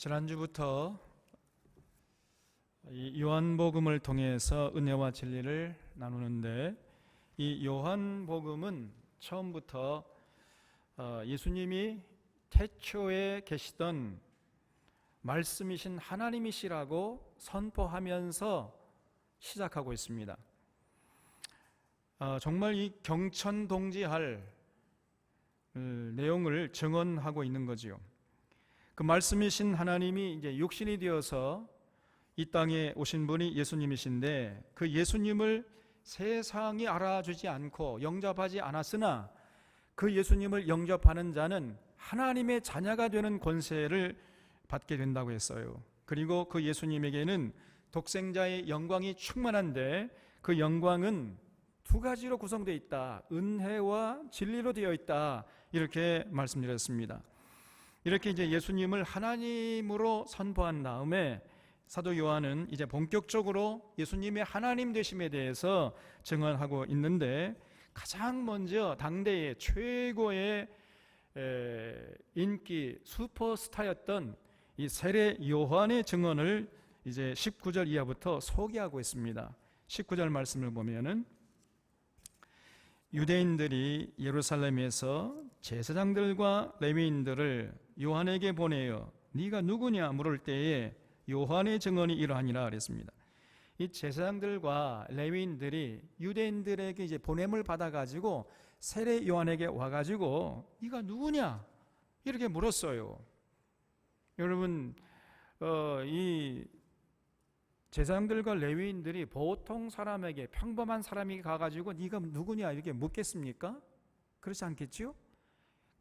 지난주부터 이 요한복음을 통해서 은혜와 진리를 나누는데, 이 요한복음은 처음부터 예수님이 태초에 계시던 말씀이신 하나님이시라고 선포하면서 시작하고 있습니다. 정말 이 경천동지할 내용을 증언하고 있는 거지요. 그 말씀이신 하나님이 이제 육신이 되어서 이 땅에 오신 분이 예수님이신데, 그 예수님을 세상이 알아주지 않고 영접하지 않았으나 그 예수님을 영접하는 자는 하나님의 자녀가 되는 권세를 받게 된다고 했어요. 그리고 그 예수님에게는 독생자의 영광이 충만한데, 그 영광은 두 가지로 구성되어 있다. 은혜와 진리로 되어 있다. 이렇게 말씀드렸습니다. 이렇게 이제 예수님을 하나님으로 선포한 다음에 사도 요한은 이제 본격적으로 예수님의 하나님 되심에 대해서 증언하고 있는데, 가장 먼저 당대의 최고의 인기 슈퍼스타였던 이 세례 요한의 증언을 이제 19절 이하부터 소개하고 있습니다. 19절 말씀을 보면은, 유대인들이 예루살렘에서 제사장들과 레위인들을 요한에게 보내어 네가 누구냐 물을 때에 요한의 증언이 이러하니라 그랬습니다. 이 제사장들과 레위인들이 유대인들에게 이제 보냄을 받아가지고 세례 요한에게 와가지고 네가 누구냐 이렇게 물었어요. 여러분, 이 제사장들과 레위인들이 보통 사람에게, 평범한 사람에게 가가지고 네가 누구냐 이렇게 묻겠습니까? 그렇지 않겠지요?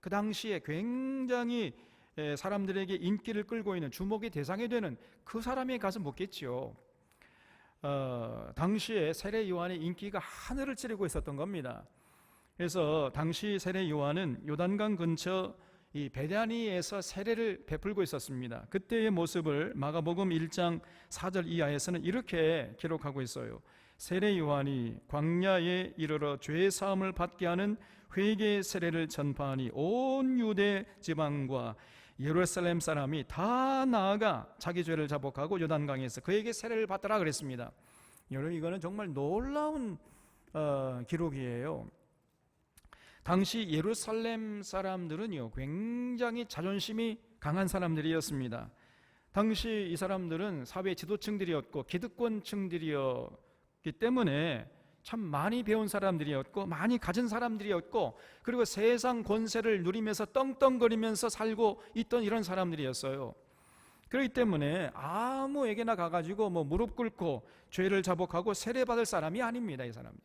그 당시에 굉장히 사람들에게 인기를 끌고 있는, 주목의 대상이 되는 그 사람에게 가서 묻겠지요. 당시에 세례 요한의 인기가 하늘을 찌르고 있었던 겁니다. 그래서 당시 세례 요한은 요단강 근처 이 베다니에서 세례를 베풀고 있었습니다. 그때의 모습을 마가복음 1장 4절 이하에서는 이렇게 기록하고 있어요. 세례 요한이 광야에 이르러 죄 사함을 받게 하는 회개의 세례를 전파하니 온 유대 지방과 예루살렘 사람이 다 나아가 자기 죄를 자복하고 요단강에서 그에게 세례를 받더라 그랬습니다. 여러분, 이거는 정말 놀라운 기록이에요. 당시 예루살렘 사람들은요, 굉장히 자존심이 강한 사람들이었습니다. 당시 이 사람들은 사회 지도층들이었고 기득권층들이었기 때문에 참 많이 배운 사람들이었고 많이 가진 사람들이었고, 그리고 세상 권세를 누리면서 떵떵거리면서 살고 있던 이런 사람들이었어요. 그렇기 때문에 아무에게나 가가지고 무릎 꿇고 죄를 자복하고 세례받을 사람이 아닙니다. 이 사람들이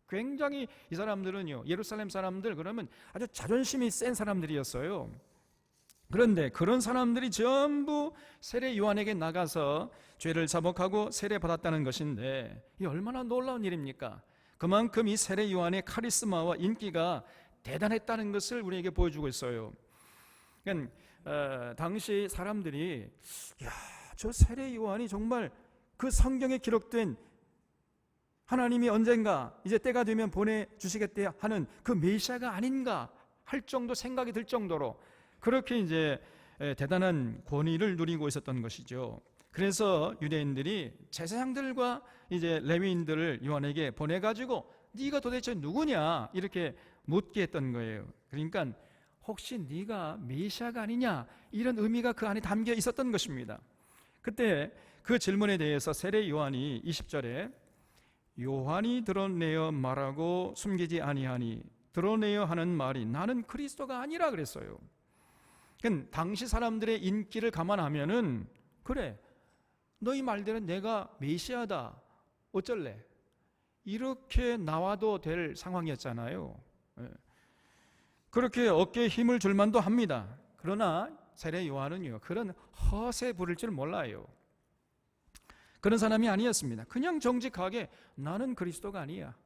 굉장히, 이 사람들은요, 예루살렘 사람들 그러면 아주 자존심이 센 사람들이었어요. 그런데 그런 사람들이 전부 세례 요한에게 나가서 죄를 자복하고 세례받았다는 것인데, 이 얼마나 놀라운 일입니까? 그만큼 이 세례 요한의 카리스마와 인기가 대단했다는 것을 우리에게 보여주고 있어요. 그러니까 당시 사람들이, 야, 저 세례 요한이 정말 그 성경에 기록된 하나님이 언젠가 이제 때가 되면 보내주시겠다 하는 그 메시아가 아닌가 할 정도 생각이 들 정도로 그렇게 이제 대단한 권위를 누리고 있었던 것이죠. 그래서 유대인들이 제사장들과 이제 레위인들을 요한에게 보내가지고 네가 도대체 누구냐 이렇게 묻게 했던 거예요. 그러니까 혹시 네가 메시아가 아니냐 이런 의미가 그 안에 담겨 있었던 것입니다. 그때 그 질문에 대해서 세례 요한이 20절에 요한이 드러내어 말하고 숨기지 아니하니 드러내어 하는 말이 나는 그리스도가 아니라 그랬어요. 그러니까 당시 사람들의 인기를 감안하면은, 그래, 너희 말대로 내가 메시아다, 어쩔래, 이렇게 나와도 될 상황이었잖아요. 그렇게 어깨에 힘을 줄 만도 합니다. 그러나 세례 요한은요, 그런 허세 부릴 줄 몰라요. 그런 사람이 아니었습니다. 그냥 정직하게 나는 그리스도가 아니야,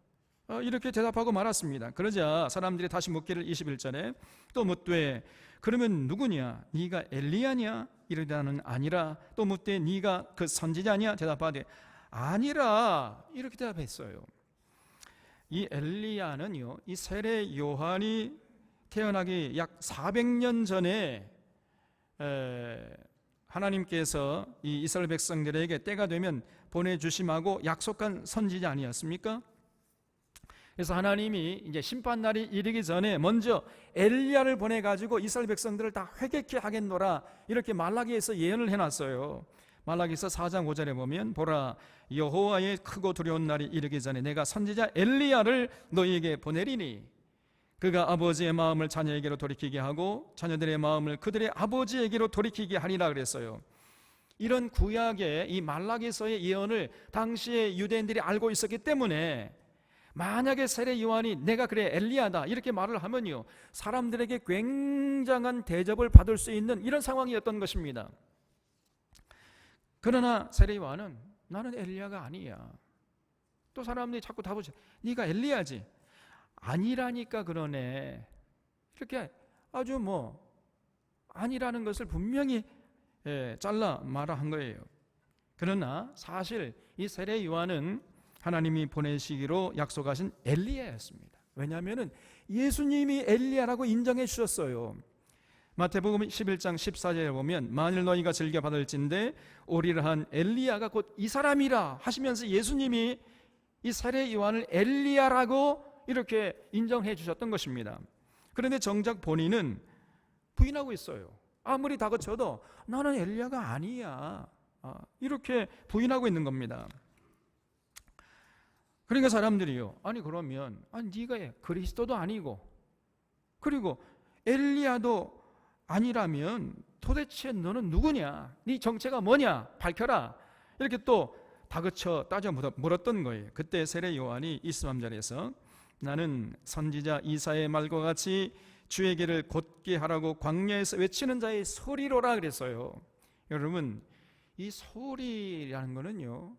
이렇게 대답하고 말았습니다. 그러자 사람들이 다시 묻기를 21절에 또 묻되 그러면 누구냐? 네가 엘리야냐? 이르다는 아니라. 또 묻되 네가 그 선지자냐? 대답하되 아니라, 이렇게 대답했어요. 이 엘리야는요, 이 세례 요한이 태어나기 약 400년 전에 하나님께서 이 이스라엘 백성들에게 때가 되면 보내주심하고 약속한 선지자 아니었습니까? 그래서 하나님이 이제 심판날이 이르기 전에 먼저 엘리야를 보내가지고 이스라엘 백성들을 다 회개케 하겠노라, 이렇게 말라기에서 예언을 해놨어요. 말라기서 4장 5절에 보면, 보라, 여호와의 크고 두려운 날이 이르기 전에 내가 선지자 엘리야를 너희에게 보내리니 그가 아버지의 마음을 자녀에게로 돌이키게 하고 자녀들의 마음을 그들의 아버지에게로 돌이키게 하리라 그랬어요. 이런 구약의 이 말라기서의 예언을 당시에 유대인들이 알고 있었기 때문에 만약에 세례 요한이 내가 그래 엘리야다 이렇게 말을 하면요, 사람들에게 굉장한 대접을 받을 수 있는 이런 상황이었던 것입니다. 그러나 세례 요한은 나는 엘리야가 아니야. 또 사람들이 자꾸 다보지, 네가 엘리야지. 아니라니까 그러네. 이렇게 아주 아니라는 것을 분명히 잘라 말한 거예요. 그러나 사실 이 세례 요한은 하나님이 보내시기로 약속하신 엘리야였습니다. 왜냐하면 예수님이 엘리야라고 인정해 주셨어요. 마태복음 11장 14절에 보면 만일 너희가 즐겨 받을진대 오리라 한 엘리야가 곧 이 사람이라 하시면서 예수님이 이 세례 요한을 엘리야라고 이렇게 인정해 주셨던 것입니다. 그런데 정작 본인은 부인하고 있어요. 아무리 다그쳐도 나는 엘리야가 아니야, 이렇게 부인하고 있는 겁니다. 그러니까 사람들이요, 아니 그러면 네가 그리스도도 아니고 그리고 엘리야도 아니라면 도대체 너는 누구냐, 네 정체가 뭐냐 밝혀라, 이렇게 또 다그쳐 따져 물었던 거예요. 그때 세례 요한이 23절에서 나는 선지자 이사야의 말과 같이 주의 길을 곧게 하라고 광야에서 외치는 자의 소리로라 그랬어요. 여러분, 이 소리라는 거는요,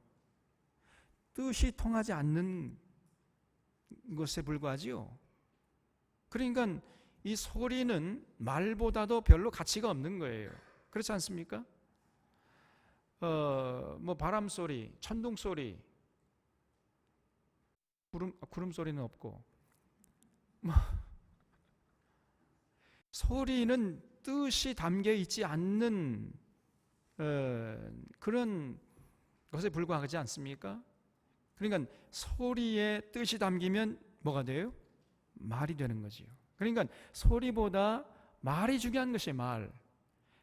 뜻이 통하지 않는 것에 불과하지요. 그러니까 이 소리는 말보다도 별로 가치가 없는 거예요. 그렇지 않습니까? 바람 소리, 천둥 소리, 구름 소리는 없고, 소리는 뜻이 담겨 있지 않는 그런 것에 불과하지 않습니까? 그러니까 소리에 뜻이 담기면 뭐가 돼요? 말이 되는 거지요. 그러니까 소리보다 말이 중요한 것이 말.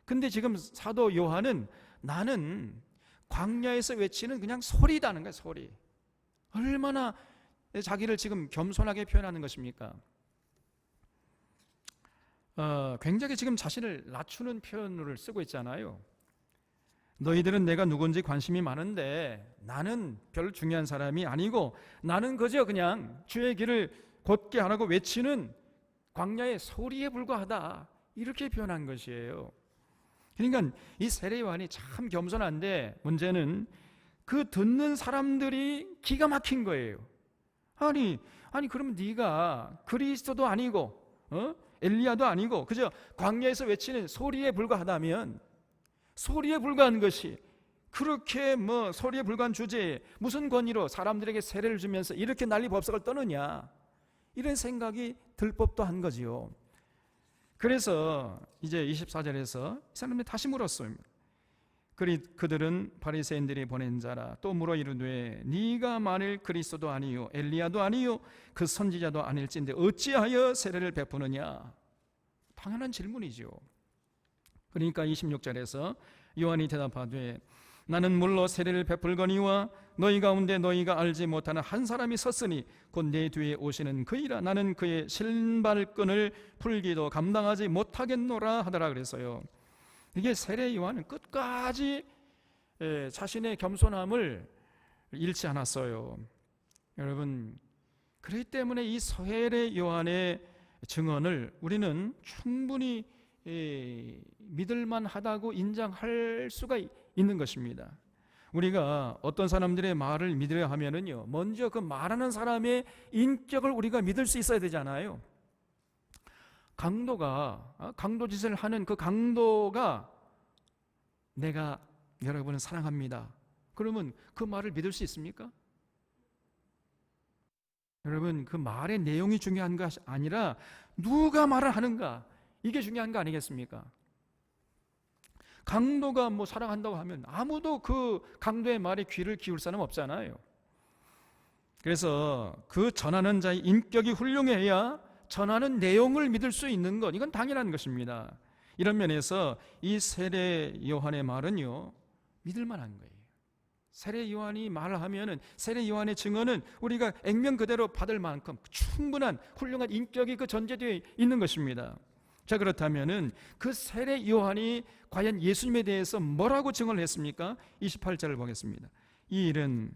근데 지금 사도 요한은 나는 광야에서 외치는 그냥 소리다는 거예요. 소리. 얼마나 자기를 지금 겸손하게 표현하는 것입니까? 굉장히 지금 자신을 낮추는 표현을 쓰고 있잖아요. 너희들은 내가 누군지 관심이 많은데 나는 별 중요한 사람이 아니고 나는 그저 그냥 주의 길을 곧게 하라고 외치는 광야의 소리에 불과하다, 이렇게 표현한 것이에요. 그러니까 이 세례 요한이 참 겸손한데 문제는 그 듣는 사람들이 기가 막힌 거예요. 아니 그러면 네가 그리스도도 아니고 엘리야도 아니고 그저 광야에서 외치는 소리에 불과하다면, 소리에 불과한 것이 그렇게 소리에 불과한 주제에 무슨 권위로 사람들에게 세례를 주면서 이렇게 난리 법석을 떠느냐, 이런 생각이 들 법도 한 거지요. 그래서 이제 24절에서 사람들이 다시 물었어요. 그들은 바리새인들이 보낸 자라. 또 물어 이르되 네가 만일 그리스도도 아니요 엘리야도 아니요 그 선지자도 아닐진데 어찌하여 세례를 베푸느냐. 당연한 질문이죠. 그러니까 26절에서 요한이 대답하되 나는 물로 세례를 베풀거니와 너희 가운데 너희가 알지 못하는 한 사람이 섰으니 곧 내 뒤에 오시는 그이라. 나는 그의 신발끈을 풀기도 감당하지 못하겠노라 하더라 그랬어요. 이게 세례 요한은 끝까지 자신의 겸손함을 잃지 않았어요. 여러분, 그렇기 때문에 이 세례 요한의 증언을 우리는 충분히 믿을만 하다고 인정할 수가 있는 것입니다. 우리가 어떤 사람들의 말을 믿으려 하면은요, 먼저 그 말하는 사람의 인격을 우리가 믿을 수 있어야 되잖아요. 강도짓을 하는 그 강도가 내가 여러분을 사랑합니다, 그러면 그 말을 믿을 수 있습니까? 여러분, 그 말의 내용이 중요한 것이 아니라 누가 말을 하는가, 이게 중요한 거 아니겠습니까? 강도가 뭐 사랑한다고 하면 아무도 그 강도의 말에 귀를 기울 사람 없잖아요. 그래서 그 전하는 자의 인격이 훌륭해야 전하는 내용을 믿을 수 있는 것, 이건 당연한 것입니다. 이런 면에서 이 세례 요한의 말은요, 믿을 만한 거예요. 세례 요한이 말을 하면은, 세례 요한의 증언은 우리가 액면 그대로 받을 만큼 충분한 훌륭한 인격이 그 전제되어 있는 것입니다. 자, 그렇다면은 그 세례 요한이 과연 예수님에 대해서 뭐라고 증언을 했습니까? 28절을 보겠습니다. 이 일은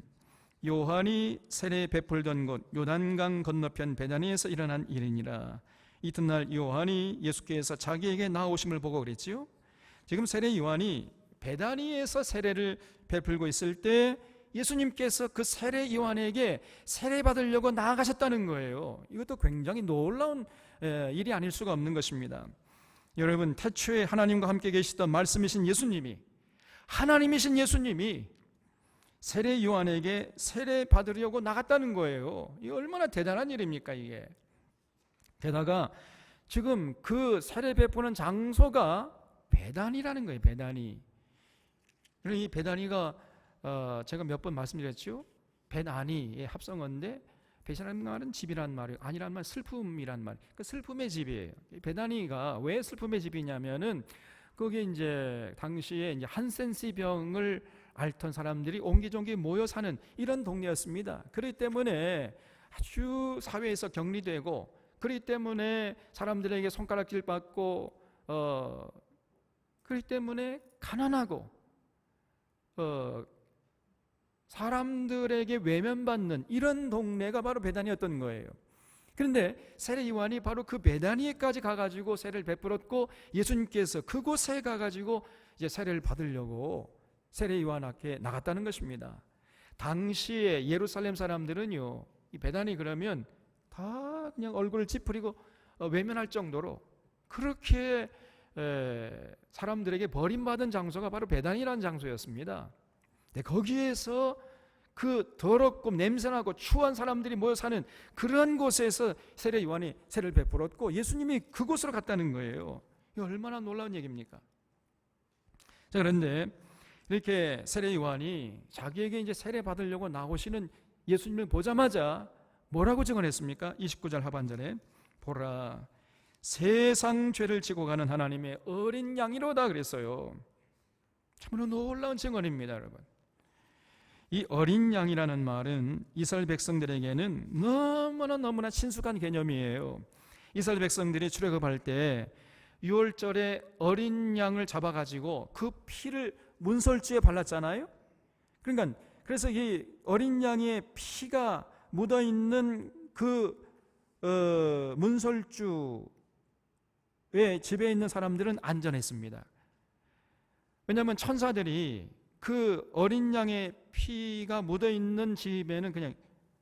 요한이 세례 베풀던 곳 요단강 건너편 베다니에서 일어난 일이니라. 이튿날 요한이 예수께서 자기에게 나오심을 보고 그랬지요. 지금 세례 요한이 베다니에서 세례를 베풀고 있을 때 예수님께서 그 세례 요한에게 세례 받으려고 나아가셨다는 거예요. 이것도 굉장히 놀라운 일이 아닐 수가 없는 것입니다. 여러분, 태초에 하나님과 함께 계시던 말씀이신 예수님이, 하나님이신 예수님이 세례 요한에게 세례 받으려고 나갔다는 거예요. 이게 얼마나 대단한 일입니까, 이게. 게다가 지금 그 세례 베푸는 장소가 베다니라는 거예요. 베다니. 이 베다니가 제가 몇 번 말씀드렸죠. 베다니의 합성어인데 베시라는 말은 집이란 말이에요. 아니란 말 슬픔이란 말. 그 슬픔의 집이에요. 베다니가 왜 슬픔의 집이냐면은 거기 이제 당시에 이제 한센시 병을 앓던 사람들이 옹기종기 모여 사는 이런 동네였습니다. 그렇기 때문에 아주 사회에서 격리되고, 그렇기 때문에 사람들에게 손가락질 받고, 그렇기 때문에 가난하고, 사람들에게 외면받는 이런 동네가 바로 베다니였던 거예요. 그런데 세례 요한이 바로 그 베다니에까지 가가지고 세례를 베풀었고, 예수님께서 그곳에 가가지고 이제 세례를 받으려고 세례 요한 앞에 나갔다는 것입니다. 당시에 예루살렘 사람들은요, 이 베다니 그러면 다 그냥 얼굴을 찌푸리고 외면할 정도로 그렇게 사람들에게 버림받은 장소가 바로 베다니라는 장소였습니다. 거기에서 그 더럽고 냄새나고 추한 사람들이 모여 사는 그런 곳에서 세례 요한이 세례를 베풀었고, 예수님이 그곳으로 갔다는 거예요. 이거 얼마나 놀라운 얘기입니까? 자, 그런데 이렇게 세례 요한이 자기에게 이제 세례 받으려고 나오시는 예수님을 보자마자 뭐라고 증언했습니까? 29절 하반절에 보라, 세상 죄를 지고 가는 하나님의 어린 양이로다 그랬어요. 참으로 놀라운 증언입니다, 여러분. 이 어린 양이라는 말은 이스라엘 백성들에게는 너무나 친숙한 개념이에요. 이스라엘 백성들이 출애굽할 때 6월절에 어린 양을 잡아가지고 그 피를 문설주에 발랐잖아요. 그러니까 그래서 이 어린 양의 피가 묻어있는 그 문설주의 집에 있는 사람들은 안전했습니다. 왜냐하면 천사들이 그 어린 양의 피가 묻어있는 집에는 그냥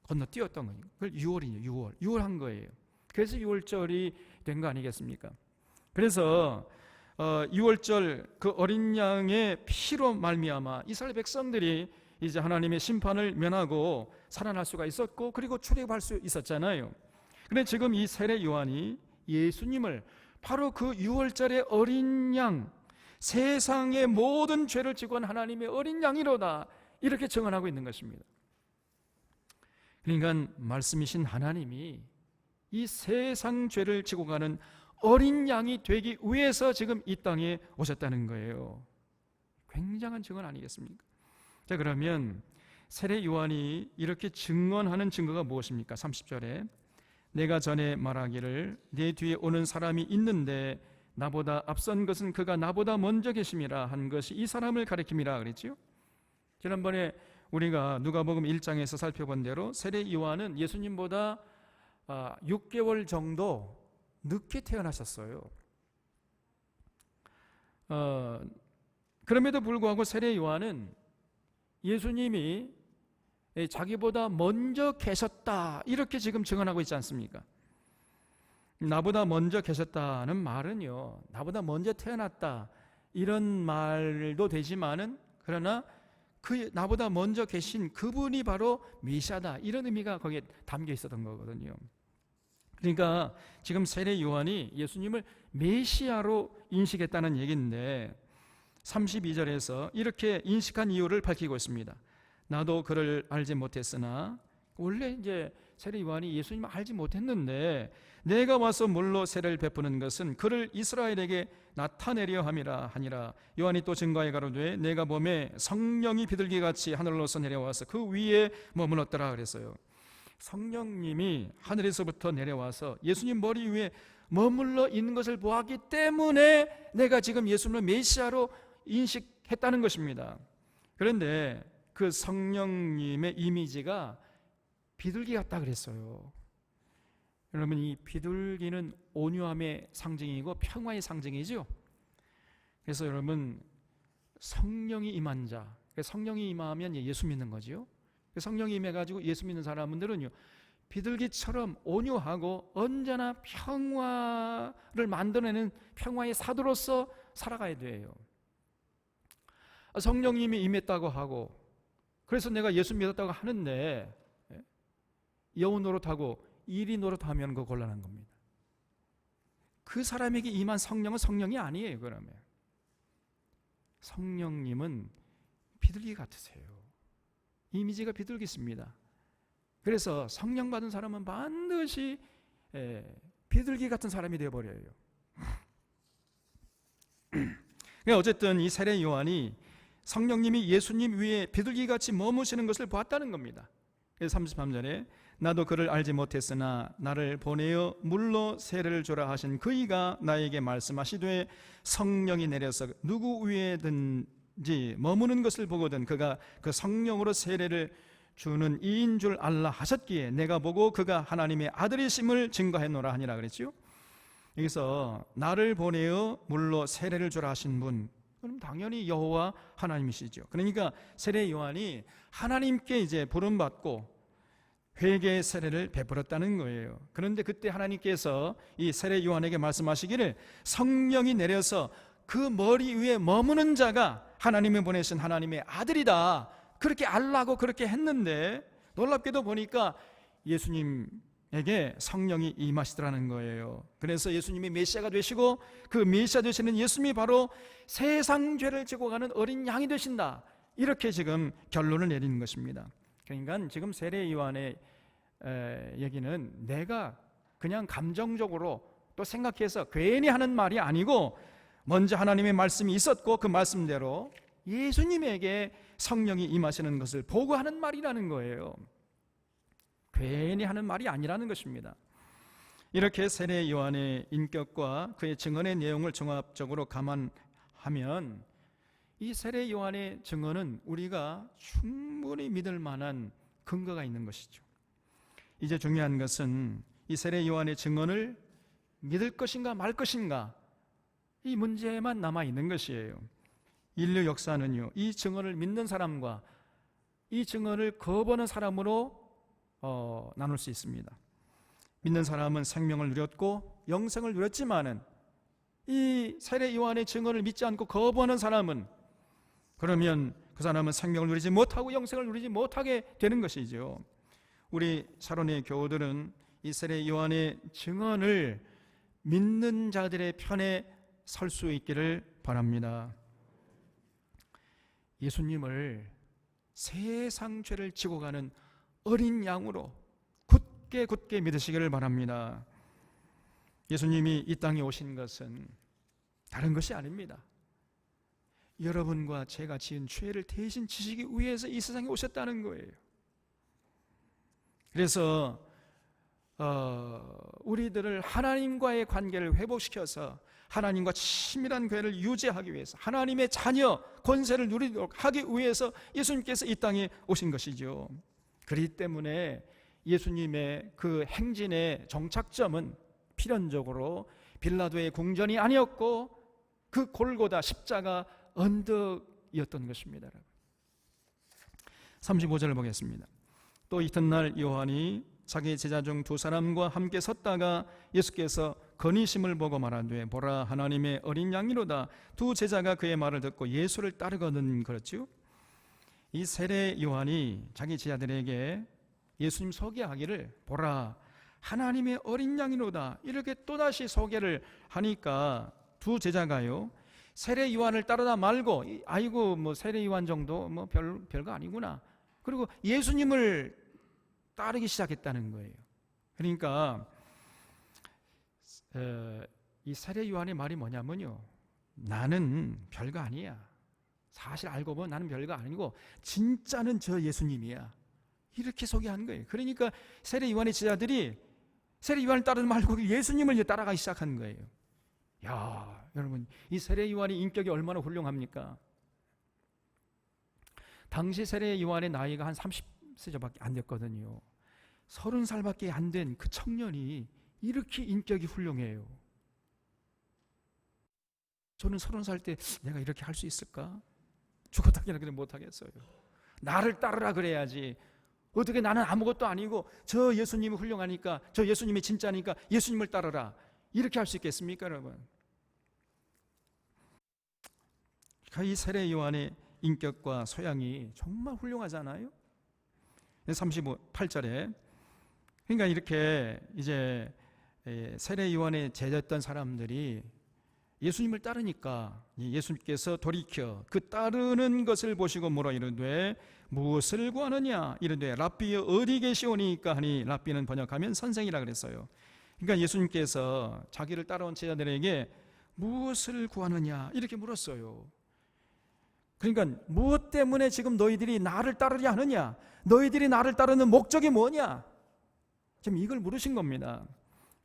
건너뛰었던 거예요. 그걸 6월이에요. 6월 한 거예요. 그래서 6월절이 된 거 아니겠습니까? 그래서 6월절 그 어린 양의 피로 말미암아 이스라엘 백성들이 이제 하나님의 심판을 면하고 살아날 수가 있었고, 그리고 출애굽할 수 있었잖아요. 그런데 지금 이 세례 요한이 예수님을 바로 그 6월절의 어린 양, 세상의 모든 죄를 지고 간 하나님의 어린 양이로다, 이렇게 증언하고 있는 것입니다. 그러니까 말씀이신 하나님이 이 세상 죄를 지고 가는 어린 양이 되기 위해서 지금 이 땅에 오셨다는 거예요. 굉장한 증언 아니겠습니까? 자, 그러면 세례 요한이 이렇게 증언하는 증거가 무엇입니까? 30절에 내가 전에 말하기를 내 뒤에 오는 사람이 있는데 나보다 앞선 것은 그가 나보다 먼저 계심이라 한 것이 이 사람을 가리킴이라 그랬지요. 지난번에 우리가 누가복음 1장에서 살펴본 대로 세례 요한은 예수님보다 6개월 정도 늦게 태어나셨어요. 그럼에도 불구하고 세례 요한은 예수님이 자기보다 먼저 계셨다, 이렇게 지금 증언하고 있지 않습니까? 나보다 먼저 계셨다는 말은요, 나보다 먼저 태어났다 이런 말도 되지만은, 그러나 그 나보다 먼저 계신 그분이 바로 메시아다, 이런 의미가 거기에 담겨 있었던 거거든요. 그러니까 지금 세례 요한이 예수님을 메시아로 인식했다는 얘기인데, 32절에서 이렇게 인식한 이유를 밝히고 있습니다. 나도 그를 알지 못했으나, 원래 이제 세례 요한이 예수님을 알지 못했는데 내가 와서 물로 세례를 베푸는 것은 그를 이스라엘에게 나타내려 함이라 하니라. 요한이 또 증거하여 가로되 내가 보매 성령이 비둘기같이 하늘로서 내려와서 그 위에 머물렀더라 그랬어요. 성령님이 하늘에서부터 내려와서 예수님 머리 위에 머물러 있는 것을 보았기 때문에 내가 지금 예수님을 메시아로 인식했다는 것입니다. 그런데 그 성령님의 이미지가 비둘기 같다 그랬어요. 여러분, 이 비둘기는 온유함의 상징이고 평화의 상징이죠. 그래서 여러분, 성령이 임한 자, 성령이 임하면 예수 믿는 거죠. 성령이 임해가지고 예수 믿는 사람들은요, 비둘기처럼 온유하고 언제나 평화를 만들어내는 평화의 사도로서 살아가야 돼요. 성령님이 임했다고 하고, 그래서 내가 예수 믿었다고 하는데 여우 노릇하고 이리 노릇하면 그거 곤란한 겁니다. 그 사람에게 임한 성령은 성령이 아니에요. 그러면 성령님은 비둘기 같으세요. 이미지가 비둘기입니다. 그래서 성령 받은 사람은 반드시 비둘기 같은 사람이 되어버려요. 어쨌든 이 세례 요한이 성령님이 예수님 위에 비둘기같이 머무시는 것을 보았다는 겁니다. 그래서 33절에 나도 그를 알지 못했으나 나를 보내어 물로 세례를 주라 하신 그이가 나에게 말씀하시되 성령이 내려서 누구 위에든지 머무는 것을 보거든 그가 그 성령으로 세례를 주는 이인 줄 알라 하셨기에 내가 보고 그가 하나님의 아들이심을 증거했노라 하니라 그랬죠. 여기서 나를 보내어 물로 세례를 주라 하신 분, 그럼 당연히 여호와 하나님이시죠. 그러니까 세례 요한이 하나님께 이제 부름받고 회개의 세례를 베풀었다는 거예요. 그런데 그때 하나님께서 이 세례 요한에게 말씀하시기를 성령이 내려서 그 머리 위에 머무는 자가 하나님이 보내신 하나님의 아들이다, 그렇게 알라고 그렇게 했는데 놀랍게도 보니까 예수님에게 성령이 임하시더라는 거예요. 그래서 예수님이 메시아가 되시고 그 메시아 되시는 예수님이 바로 세상 죄를 지고 가는 어린 양이 되신다, 이렇게 지금 결론을 내리는 것입니다. 그러니까 지금 세례 요한의 얘기는 내가 그냥 감정적으로 또 생각해서 괜히 하는 말이 아니고 먼저 하나님의 말씀이 있었고 그 말씀대로 예수님에게 성령이 임하시는 것을 보고 하는 말이라는 거예요. 괜히 하는 말이 아니라는 것입니다. 이렇게 세례 요한의 인격과 그의 증언의 내용을 종합적으로 감안하면 이 세례 요한의 증언은 우리가 충분히 믿을 만한 근거가 있는 것이죠. 이제 중요한 것은 이 세례 요한의 증언을 믿을 것인가 말 것인가, 이 문제만 남아 있는 것이에요. 인류 역사는요, 이 증언을 믿는 사람과 이 증언을 거부하는 사람으로 나눌 수 있습니다. 믿는 사람은 생명을 누렸고 영생을 누렸지만은 이 세례 요한의 증언을 믿지 않고 거부하는 사람은, 그러면 그 사람은 생명을 누리지 못하고 영생을 누리지 못하게 되는 것이죠. 우리 사론의 교우들은 이 세례 요한의 증언을 믿는 자들의 편에 설 수 있기를 바랍니다. 예수님을 세상 죄를 지고 가는 어린 양으로 굳게 믿으시기를 바랍니다. 예수님이 이 땅에 오신 것은 다른 것이 아닙니다. 여러분과 제가 지은 죄를 대신 지시기 위해서 이 세상에 오셨다는 거예요. 그래서 우리들을 하나님과의 관계를 회복시켜서 하나님과 친밀한 관계를 유지하기 위해서, 하나님의 자녀 권세를 누리도록 하기 위해서 예수님께서 이 땅에 오신 것이죠. 그렇기 때문에 예수님의 그 행진의 정착점은 필연적으로 빌라도의 궁전이 아니었고 그 골고다 십자가 언덕이었던 것입니다. 35절을 보겠습니다. 또 이튿날 요한이 자기 제자 중 두 사람과 함께 섰다가 예수께서 건의심을 보고 말하되 보라 하나님의 어린 양이로다. 두 제자가 그의 말을 듣고 예수를 따르거든. 그렇죠? 이 세례 요한이 자기 제자들에게 예수님 소개하기를 보라 하나님의 어린 양이로다, 이렇게 또다시 소개를 하니까 두 제자가요, 세례 요한을 따르다 말고 아이고 뭐 세례 요한 정도 뭐 별거 아니구나. 그리고 예수님을 따르기 시작했다는 거예요. 그러니까 이 세례 요한의 말이 뭐냐면요, 나는 별거 아니야. 사실 알고 보면 나는 별거 아니고 진짜는 저 예수님이야. 이렇게 소개한 거예요. 그러니까 세례 요한의 제자들이 세례 요한을 따르지 말고 예수님을 이제 따라가기 시작한 거예요. 야, 여러분, 이 세례 요한의 인격이 얼마나 훌륭합니까? 당시 세례 요한의 나이가 한 30세밖에 안 됐거든요. 30살밖에 안 된 그 청년이 이렇게 인격이 훌륭해요. 저는 30살 때 내가 이렇게 할 수 있을까? 죽었다기나 그냥 못하겠어요. 나를 따르라 그래야지. 어떻게 나는 아무것도 아니고 저 예수님이 훌륭하니까, 저 예수님이 진짜니까 예수님을 따르라, 이렇게 할 수 있겠습니까, 여러분? 이 세례 요한의 인격과 소양이 정말 훌륭하잖아요. 38절에 그러니까 이렇게 이제 세례 요한의 제자였던 사람들이 예수님을 따르니까 예수님께서 돌이켜 그 따르는 것을 보시고 물어 이르되 무엇을 구하느냐 이르되 랍비여 어디 계시오니까 하니, 랍비는 번역하면 선생이라 그랬어요. 그러니까 예수님께서 자기를 따라온 제자들에게 무엇을 구하느냐 이렇게 물었어요. 그러니까 무엇 때문에 지금 너희들이 나를 따르려 하느냐, 너희들이 나를 따르는 목적이 뭐냐, 지금 이걸 물으신 겁니다.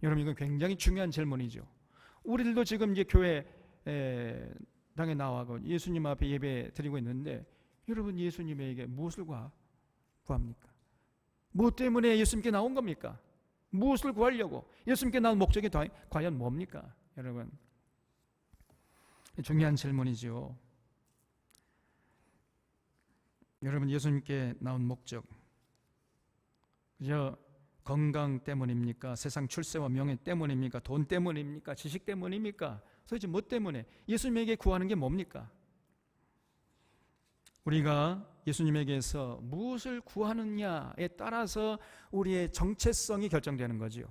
여러분, 이건 굉장히 중요한 질문이죠. 우리들도 지금 이제 교회 당에 나와서 예수님 앞에 예배 드리고 있는데, 여러분 예수님에게 무엇을 구합니까? 무엇 때문에 예수님께 나온 겁니까? 무엇을 구하려고? 예수님께 나온 목적이 과연 뭡니까? 여러분, 중요한 질문이죠. 여러분, 예수님께 나온 목적, 그저 건강 때문입니까? 세상 출세와 명예 때문입니까? 돈 때문입니까? 지식 때문입니까? 도대체 뭐 때문에 예수님에게 구하는 게 뭡니까? 우리가 예수님에게서 무엇을 구하느냐에 따라서 우리의 정체성이 결정되는 거지요.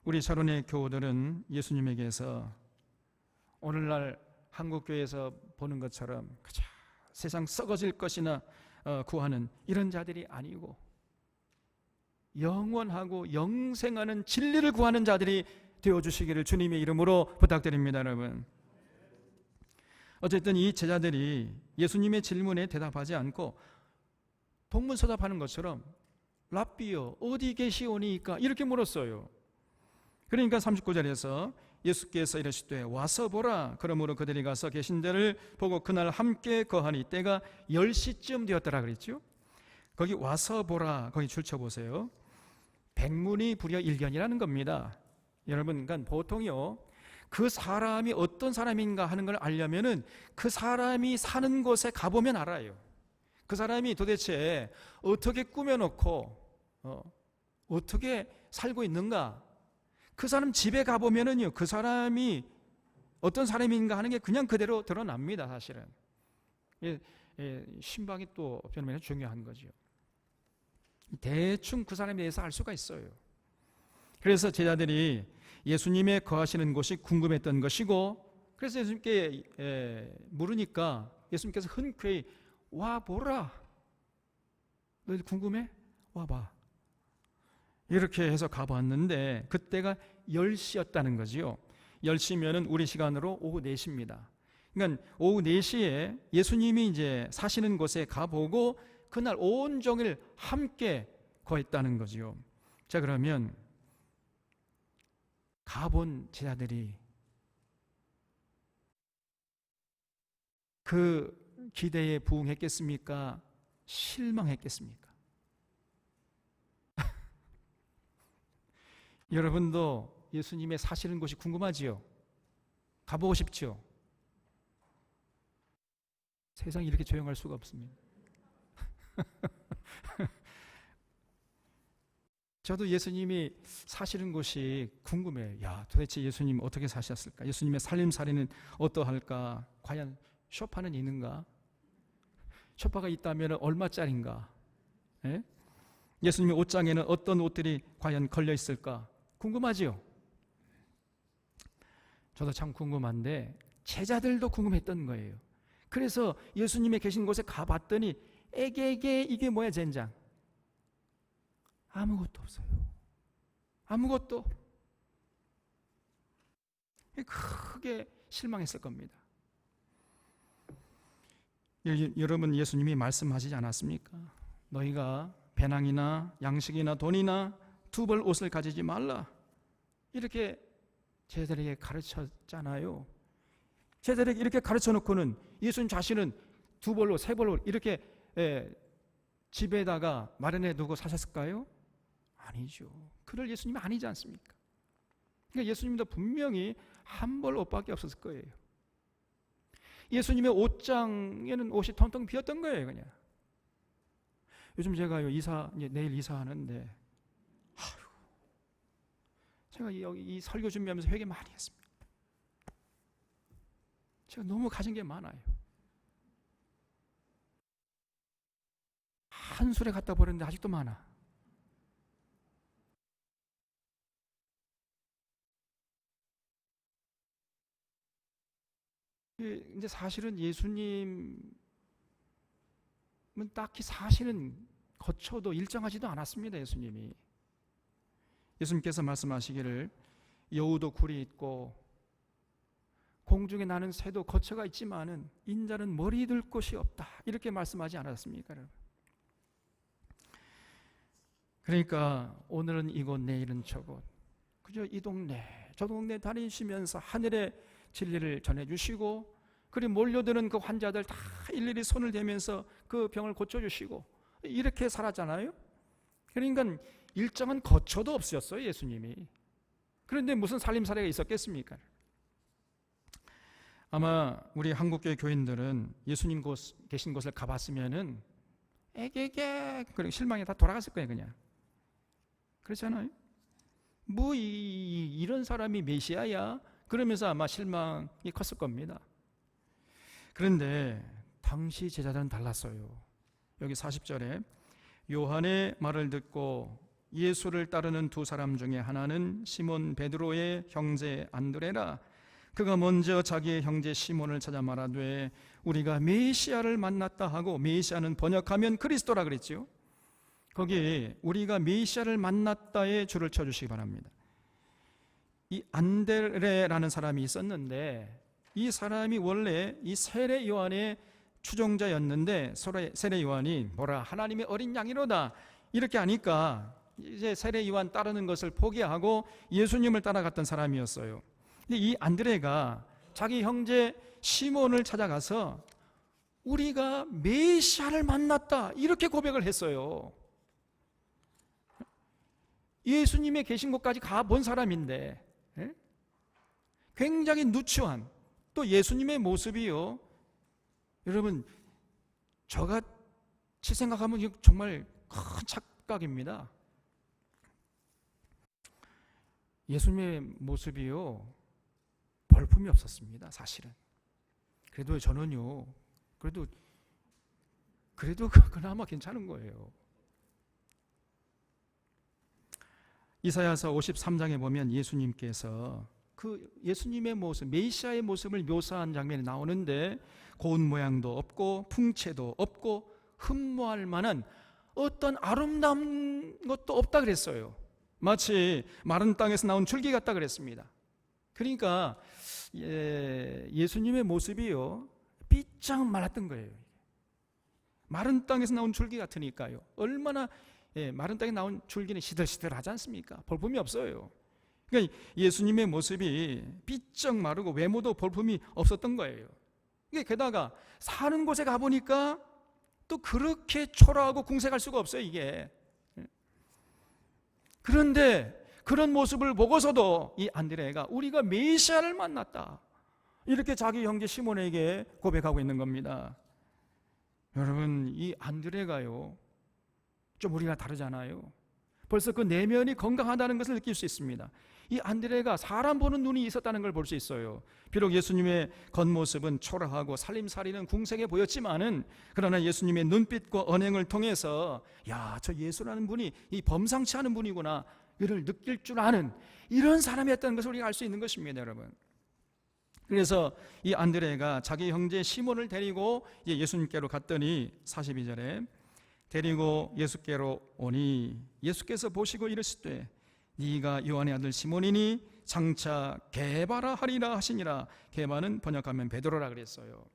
우리 서론의 교우들은 예수님에게서 오늘날 한국교회에서 보는 것처럼 그저 세상 썩어질 것이나 구하는 이런 자들이 아니고, 영원하고 영생하는 진리를 구하는 자들이 되어주시기를 주님의 이름으로 부탁드립니다. 여러분, 어쨌든 이 제자들이 예수님의 질문에 대답하지 않고 동문서답하는 것처럼 랍비여 어디 계시오니까 이렇게 물었어요. 그러니까 39절에서 예수께서 이르시되 와서 보라. 그러므로 그들이 가서 계신 데를 보고 그날 함께 거하니 때가 10시쯤 되었더라 그랬죠. 거기 와서 보라, 거기 줄쳐보세요. 백문이 불여 일견이라는 겁니다. 여러분, 그러니까 보통요, 그 사람이 어떤 사람인가 하는 걸 알려면은 그 사람이 사는 곳에 가보면 알아요. 그 사람이 도대체 어떻게 꾸며놓고 어떻게 살고 있는가, 그 사람 집에 가보면은요, 그 사람이 어떤 사람인가 하는 게 그냥 그대로 드러납니다. 사실은 신방이 또 변면에 중요한 거죠. 대충 그 사람에 대해서 알 수가 있어요. 그래서 제자들이 예수님의 거하시는 곳이 궁금했던 것이고, 그래서 예수님께 물으니까 예수님께서 흔쾌히 와보라, 너희들 궁금해? 와봐, 이렇게 해서 가봤는데 그때가 10시였다는 거지요. 10시면은 우리 시간으로 오후 4시입니다. 그러니까 오후 4시에 예수님이 이제 사시는 곳에 가보고 그날 온종일 함께 거했다는 거지요. 자, 그러면 가본 제자들이 그 기대에 부응했겠습니까? 실망했겠습니까? 여러분도 예수님의 사시는 곳이 궁금하지요? 가보고 싶지요? 세상이 이렇게 조용할 수가 없습니다. 저도 예수님이 사시는 곳이 궁금해요. 야, 도대체 예수님 어떻게 사셨을까? 예수님의 살림살이는 어떠할까? 과연 소파는 있는가? 소파가 있다면 얼마짜린가? 예? 예수님의 옷장에는 어떤 옷들이 과연 걸려 있을까? 궁금하지요? 저도 참 궁금한데 제자들도 궁금했던 거예요. 그래서 예수님의 계신 곳에 가봤더니 에게게 이게 뭐야 젠장? 아무것도 없어요. 아무것도. 크게 실망했을 겁니다. 여러분, 예수님이 말씀하시지 않았습니까? 너희가 배낭이나 양식이나 돈이나 두 벌 옷을 가지지 말라, 이렇게 제자들에게 가르쳤잖아요. 제자들에게 이렇게 가르쳐 놓고는 예수님 자신은 두 벌로 세 벌로 이렇게 집에다가 마련해 두고 사셨을까요? 아니죠. 그럴 예수님이 아니지 않습니까? 그러니까 예수님도 분명히 한 벌 옷밖에 없었을 거예요. 예수님의 옷장에는 옷이 텅텅 비었던 거예요, 그냥. 요즘 제가요 내일 이사하는데, 제가 여기 이 설교 준비하면서 회개 많이 했습니다. 제가 너무 가진 게 많아요. 한 술에 갖다 버렸는데 아직도 많아. 근데 사실은 예수님은 딱히 사실은 거쳐도 일정하지도 않았습니다. 예수님께서 말씀하시기를 여우도 굴이 있고 공중에 나는 새도 거처가 있지만은 인자는 머리 둘 곳이 없다, 이렇게 말씀하지 않았습니까? 그러니까 오늘은 이곳 내일은 저곳, 그저 이 동네 저 동네 다니시면서 하늘의 진리를 전해주시고, 그리고 몰려드는 그 환자들 다 일일이 손을 대면서 그 병을 고쳐주시고, 이렇게 살았잖아요. 그러니까 일정한 거처도 없으셨어요, 예수님이. 그런데 무슨 살림살이가 있었겠습니까? 아마 우리 한국교회 교인들은 예수님 계신 곳을 가봤으면은 에게게 그리고 실망이 다 돌아갔을 거예요, 그냥. 그렇잖아요. 뭐 이런 사람이 메시아야? 그러면서 아마 실망이 컸을 겁니다. 그런데 당시 제자들은 달랐어요. 여기 40절에 요한의 말을 듣고 예수를 따르는 두 사람 중에 하나는 시몬 베드로의 형제 안드레라. 그가 먼저 자기의 형제 시몬을 찾아 말하되 우리가 메시아를 만났다 하고, 메시아는 번역하면 그리스도라 그랬지요. 거기에 우리가 메시아를 만났다에 줄을 쳐주시기 바랍니다. 이 안드레라는 사람이 있었는데, 이 사람이 원래 이 세례 요한의 추종자였는데, 세례 요한이 뭐라 하나님의 어린 양이로다 이렇게 하니까 이제 세례 요한 따르는 것을 포기하고 예수님을 따라갔던 사람이었어요. 근데 이 안드레가 자기 형제 시몬을 찾아가서 우리가 메시아를 만났다, 이렇게 고백을 했어요. 예수님의 계신 곳까지 가본 사람인데, 굉장히 누추한, 또 예수님의 모습이요, 여러분 저같이 생각하면 정말 큰 착각입니다. 예수님의 모습이요, 볼품이 없었습니다, 사실은. 그래도 저는요, 그래도 그나마 괜찮은 거예요. 이사야서 53장에 보면 예수님께서 그 예수님의 모습, 메시아의 모습을 묘사한 장면이 나오는데, 고운 모양도 없고 풍채도 없고 흠모할 만한 어떤 아름다운 것도 없다 그랬어요. 마치 마른 땅에서 나온 줄기 같다 그랬습니다. 그러니까 예수님의 모습이요, 삐쩍 말랐던 거예요. 마른 땅에서 나온 줄기 같으니까요. 얼마나 마른 땅에 나온 줄기는 시들시들하지 않습니까? 볼품이 없어요. 그러니까 예수님의 모습이 삐쩍 마르고 외모도 볼품이 없었던 거예요. 게다가 사는 곳에 가보니까 또 그렇게 초라하고 궁색할 수가 없어요, 이게. 그런데 그런 모습을 보고서도 이 안드레가 우리가 메시아를 만났다, 이렇게 자기 형제 시몬에게 고백하고 있는 겁니다. 여러분, 이 안드레가요, 좀 우리가 다르잖아요. 벌써 그 내면이 건강하다는 것을 느낄 수 있습니다. 이 안드레가 사람 보는 눈이 있었다는 걸 볼 수 있어요. 비록 예수님의 겉모습은 초라하고 살림살이는 궁색해 보였지만은, 그러나 예수님의 눈빛과 언행을 통해서 야, 저 예수라는 분이 이 범상치 않은 분이구나, 이를 느낄 줄 아는 이런 사람이었다는 것을 우리가 알 수 있는 것입니다, 여러분. 그래서 이 안드레가 자기 형제 시몬을 데리고 예수님께로 갔더니 42절에 데리고 예수께로 오니 예수께서 보시고 이르시되 네가 요한의 아들 시몬이니 장차 게바라 하리라 하시니라. 게바는 번역하면 베드로라 그랬어요.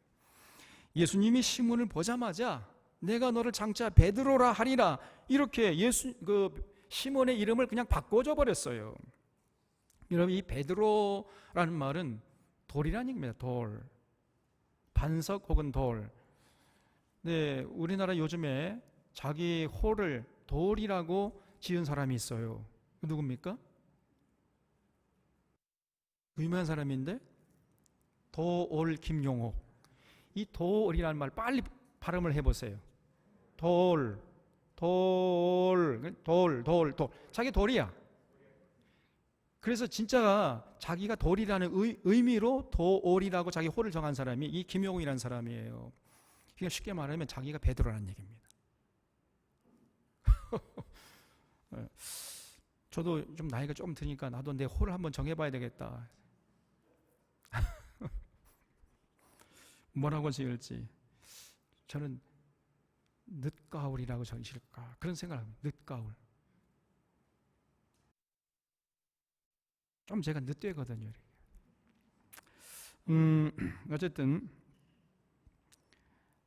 예수님이 시몬을 보자마자 내가 너를 장차 베드로라 하리라, 이렇게 시몬의 이름을 그냥 바꿔줘 버렸어요. 여러분, 이 베드로라는 말은 돌이라는 얘기입니다. 돌, 반석 혹은 돌. 네, 우리나라 요즘에 자기 호를 돌이라고 지은 사람이 있어요. 누굽니까? 유명한 사람인데 도올 김용호. 이 도올이라는 말 빨리 발음을 해보세요. 돌. 자기 돌이야. 그래서 진짜 자기가 돌이라는 의미로 도올이라고 자기 호를 정한 사람이 이 김용호이라는 사람이에요. 그러니까 쉽게 말하면 자기가 베드로라는 얘기입니다. 저도 좀 나이가 좀 드니까 나도 내 호를 한번 정해봐야 되겠다. 뭐라고 지을지. 저는 늦가을이라고 정실까 그런 생각을 합니다. 늦가을. 좀 제가 늦되거든요. 어쨌든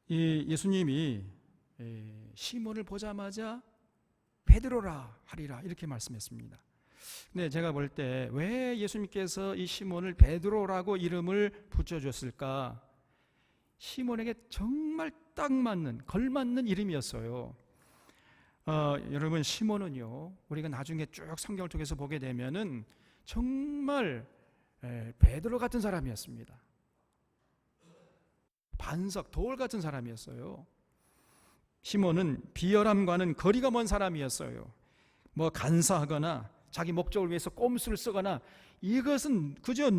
이 예수님이 시몬을 보자마자 베드로라 하리라 이렇게 말씀했습니다. 근데 제가 볼 때 왜 예수님께서 이 시몬을 베드로라고 이름을 붙여줬을까? 시몬에게 정말 딱 맞는, 걸맞는 이름이었어요. 여러분, 시몬은요, 우리가 나중에 쭉 성경을 통해서 보게 되면은 정말 베드로 같은 사람이었습니다. 반석, 돌 같은 사람이었어요. 시몬은 비열함과는 거리가 먼 사람이었어요. 뭐 간사하거나 자기 목적을 위해서 꼼수를 쓰거나 이것은 그저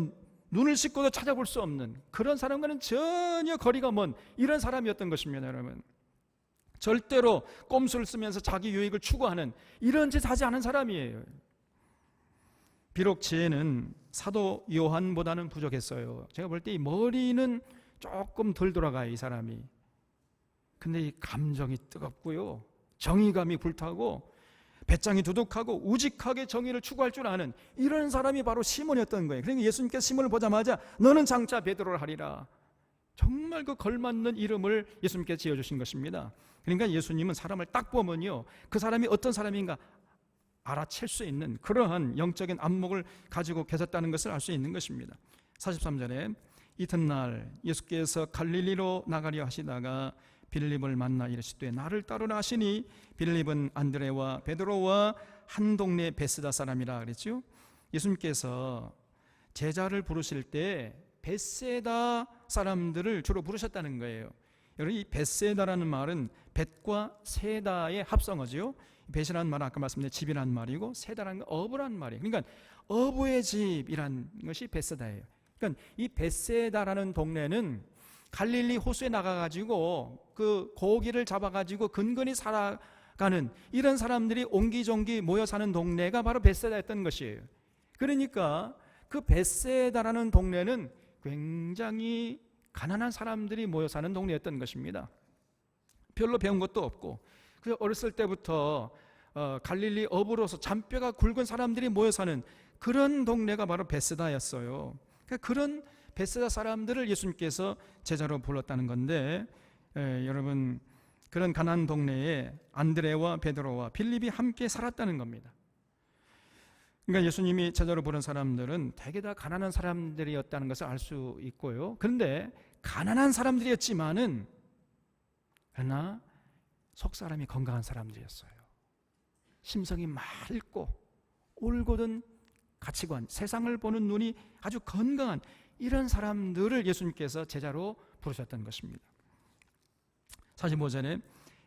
눈을 씻고도 찾아볼 수 없는 그런 사람과는 전혀 거리가 먼 이런 사람이었던 것입니다. 여러분, 절대로 꼼수를 쓰면서 자기 유익을 추구하는 이런 짓 하지 않은 사람이에요. 비록 지혜는 사도 요한보다는 부족했어요. 제가 볼 때 이 머리는 조금 덜 돌아가요, 이 사람이. 근데 이 감정이 뜨겁고요, 정의감이 불타고 배짱이 두둑하고 우직하게 정의를 추구할 줄 아는 이런 사람이 바로 시몬이었던 거예요. 그러니까 예수님께서 시몬을 보자마자 너는 장차 베드로를 하리라, 정말 그 걸맞는 이름을 예수님께서 지어주신 것입니다. 그러니까 예수님은 사람을 딱 보면요, 그 사람이 어떤 사람인가 알아챌 수 있는 그러한 영적인 안목을 가지고 계셨다는 것을 알 수 있는 것입니다. 43절에 이튿날 예수께서 갈릴리로 나가려 하시다가 빌립을 만나 이르시되 나를 따르라 하시니 빌립은 안드레와 베드로와 한 동네 베스다 사람이라 그랬죠. 예수님께서 제자를 부르실 때 베세다 사람들을 주로 부르셨다는 거예요. 여러분, 이 베세다라는 말은 벳과 세다의 합성어죠. 벳이라는 말은 아까 말씀드린 집이라는 말이고, 세다라는 건 어부라는 말이에요. 그러니까 어부의 집이라는 것이 베세다예요. 그러니까 이 베세다라는 동네는 갈릴리 호수에 나가가지고 그 고기를 잡아가지고 근근히 살아가는 이런 사람들이 옹기종기 모여 사는 동네가 바로 베세다였던 것이에요. 그러니까 그 베세다라는 동네는 굉장히 가난한 사람들이 모여 사는 동네였던 것입니다. 별로 배운 것도 없고, 그래서 어렸을 때부터 갈릴리 어부로서 잔뼈가 굵은 사람들이 모여 사는 그런 동네가 바로 베세다였어요. 그러니까 그런 베세다 사람들을 예수님께서 제자로 불렀다는 건데, 여러분, 그런 가난한 동네에 안드레와 베드로와 빌립이 함께 살았다는 겁니다. 그러니까 예수님이 제자로 부른 사람들은 대개 다 가난한 사람들이었다는 것을 알 수 있고요. 그런데 가난한 사람들이었지만은 그러나 속 사람이 건강한 사람들이었어요. 심성이 맑고 올곧은 가치관, 세상을 보는 눈이 아주 건강한 이런 사람들을 예수님께서 제자로 부르셨던 것입니다. 45절에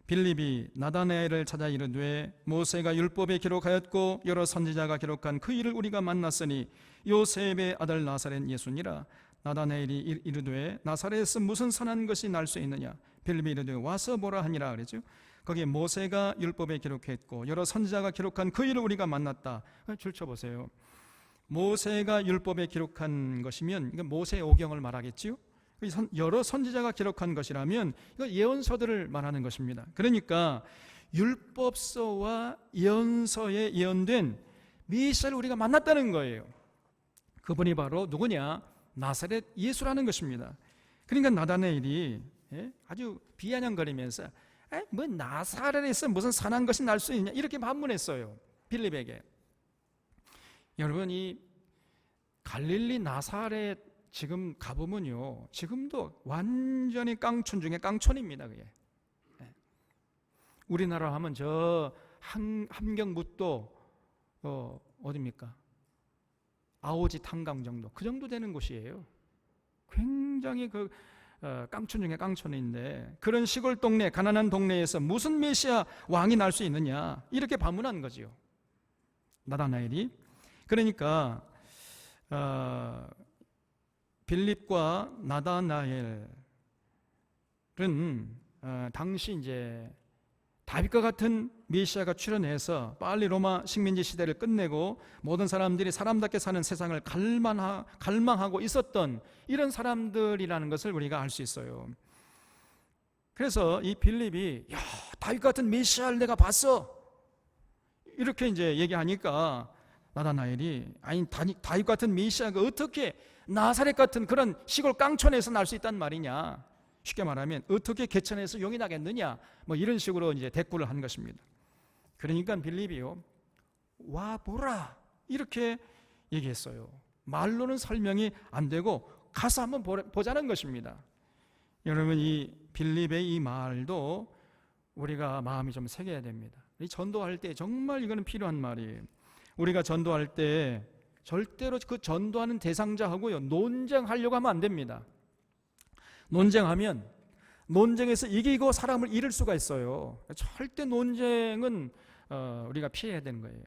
빌립이 나다나엘을 찾아 이르되 모세가 율법에 기록하였고 여러 선지자가 기록한 그 일을 우리가 만났으니 요셉의 아들 나사렛 예수니라. 나다나엘이 이르되 나사렛에서 무슨 선한 것이 날 수 있느냐. 빌립이 이르되 와서 보라 하니라 그랬죠. 거기에 모세가 율법에 기록했고 여러 선지자가 기록한 그 일을 우리가 만났다. 줄 쳐보세요. 모세가 율법에 기록한 것이면 이건 모세 오경을 말하겠지요. 여러 선지자가 기록한 것이라면 이거 예언서들을 말하는 것입니다. 그러니까 율법서와 예언서에 예언된 메시아를 우리가 만났다는 거예요. 그분이 바로 누구냐? 나사렛 예수라는 것입니다. 그러니까 나다나엘이 아주 비아냥거리면서 뭐 나사렛에서 무슨 선한 것이 날 수 있냐 이렇게 반문했어요. 빌립에게. 여러분, 이 갈릴리 나사렛 지금 가보면요, 지금도 완전히 깡촌 중에 깡촌입니다. 그게. 우리나라 하면 저 함경북도 어디입니까? 아오지 탄강 정도, 그 정도 되는 곳이에요. 굉장히 깡촌 중에 깡촌인데, 그런 시골 동네, 가난한 동네에서 무슨 메시아 왕이 날 수 있느냐 이렇게 반문한 거지요, 나다나엘이. 그러니까 빌립과 나다나엘은 당시 이제 다윗과 같은 메시아가 출현해서 빨리 로마 식민지 시대를 끝내고 모든 사람들이 사람답게 사는 세상을 갈망하고 있었던 이런 사람들이라는 것을 우리가 알 수 있어요. 그래서 이 빌립이 야, 다윗 같은 메시아를 내가 봤어 이렇게 이제 얘기하니까 나다나엘이 아니 다윗 같은 메시아가 어떻게 나사렛 같은 그런 시골 깡촌에서 날 수 있단 말이냐, 쉽게 말하면 어떻게 개천에서 용이 나겠느냐, 뭐 이런 식으로 이제 대꾸를 한 것입니다. 그러니까 빌립이요, 와 보라 이렇게 얘기했어요. 말로는 설명이 안 되고 가서 한번 보자는 것입니다. 여러분, 이 빌립의 이 말도 우리가 마음이 좀 새겨야 됩니다. 이 전도할 때 정말 이거는 필요한 말이에요. 우리가 전도할 때 절대로 그 전도하는 대상자하고요 논쟁하려고 하면 안 됩니다. 논쟁하면 논쟁에서 이기고 사람을 잃을 수가 있어요. 절대 논쟁은 우리가 피해야 되는 거예요.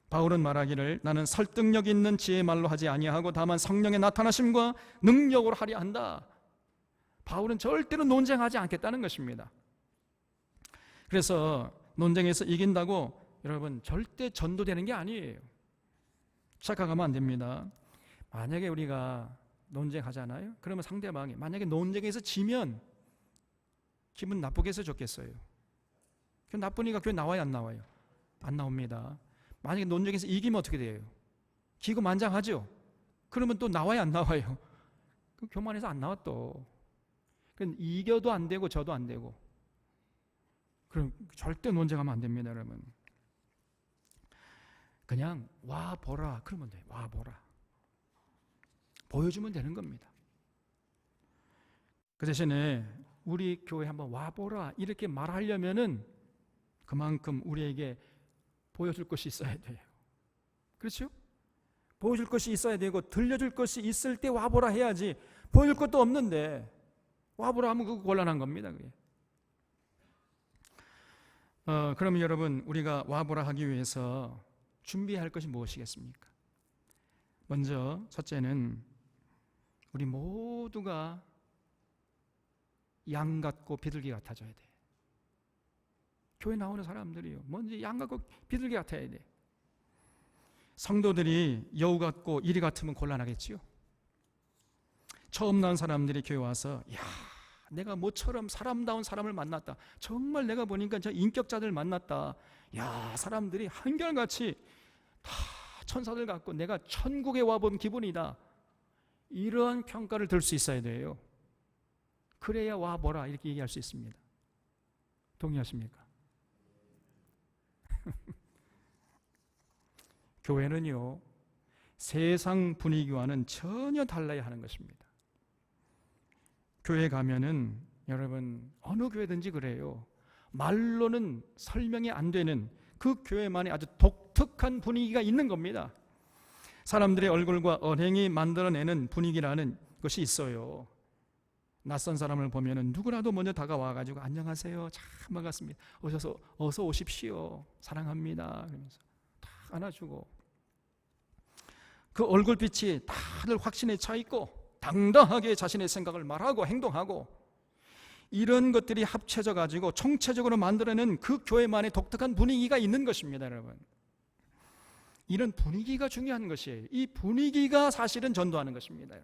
바울은 말하기를 나는 설득력 있는 지혜의 말로 하지 아니하고 다만 성령의 나타나심과 능력으로 하려 한다. 바울은 절대로 논쟁하지 않겠다는 것입니다. 그래서 논쟁에서 이긴다고 여러분 절대 전도되는 게 아니에요. 착각하면 안 됩니다. 만약에 우리가 논쟁하잖아요. 그러면 상대방이 만약에 논쟁에서 지면 기분 나쁘게 해서 좋겠어요. 나쁘니까 교회 나와요, 안 나와요? 안 나옵니다. 만약에 논쟁에서 이기면 어떻게 돼요? 기고만장하죠. 그러면 또 나와요, 안 나와요? 교만해서 안 나와 또. 이겨도 안 되고 져도 안 되고. 그럼 절대 논쟁하면 안 됩니다, 여러분. 그냥 와 보라 그러면 돼요. 와 보라. 보여주면 되는 겁니다. 그 대신에 우리 교회 한번 와 보라 이렇게 말하려면은 그만큼 우리에게 보여줄 것이 있어야 돼요. 그렇죠? 보여줄 것이 있어야 되고 들려줄 것이 있을 때 와 보라 해야지. 보여줄 것도 없는데 와 보라 하면 그거 곤란한 겁니다. 그게. 그러면 여러분, 우리가 와 보라 하기 위해서 준비할 것이 무엇이겠습니까? 먼저 첫째는 우리 모두가 양 같고 비둘기 같아져야 돼. 교회 나오는 사람들이요, 먼저 양 같고 비둘기 같아야 돼. 성도들이 여우 같고 이리 같으면 곤란하겠지요. 처음 나온 사람들이 교회 와서 야, 내가 모처럼 사람다운 사람을 만났다. 정말 내가 보니까 저 인격자들 만났다. 야, 사람들이 한결같이 다 천사들 같고 내가 천국에 와본 기분이다. 이런 평가를 들 수 있어야 돼요. 그래야 와보라 이렇게 얘기할 수 있습니다. 동의하십니까? 교회는요, 세상 분위기와는 전혀 달라야 하는 것입니다. 교회 가면은 여러분 어느 교회든지 그래요. 말로는 설명이 안 되는 그 교회만의 아주 독특한 분위기가 있는 겁니다. 사람들의 얼굴과 언행이 만들어내는 분위기라는 것이 있어요. 낯선 사람을 보면은 누구라도 먼저 다가와가지고 안녕하세요, 참 반갑습니다, 어서 오십시오, 사랑합니다 그러면서 다 안아주고, 그 얼굴빛이 다들 확신에 차 있고 당당하게 자신의 생각을 말하고 행동하고, 이런 것들이 합쳐져 가지고 총체적으로 만들어낸 그 교회만의 독특한 분위기가 있는 것입니다, 여러분. 이런 분위기가 중요한 것이에요. 이 분위기가 사실은 전도하는 것입니다.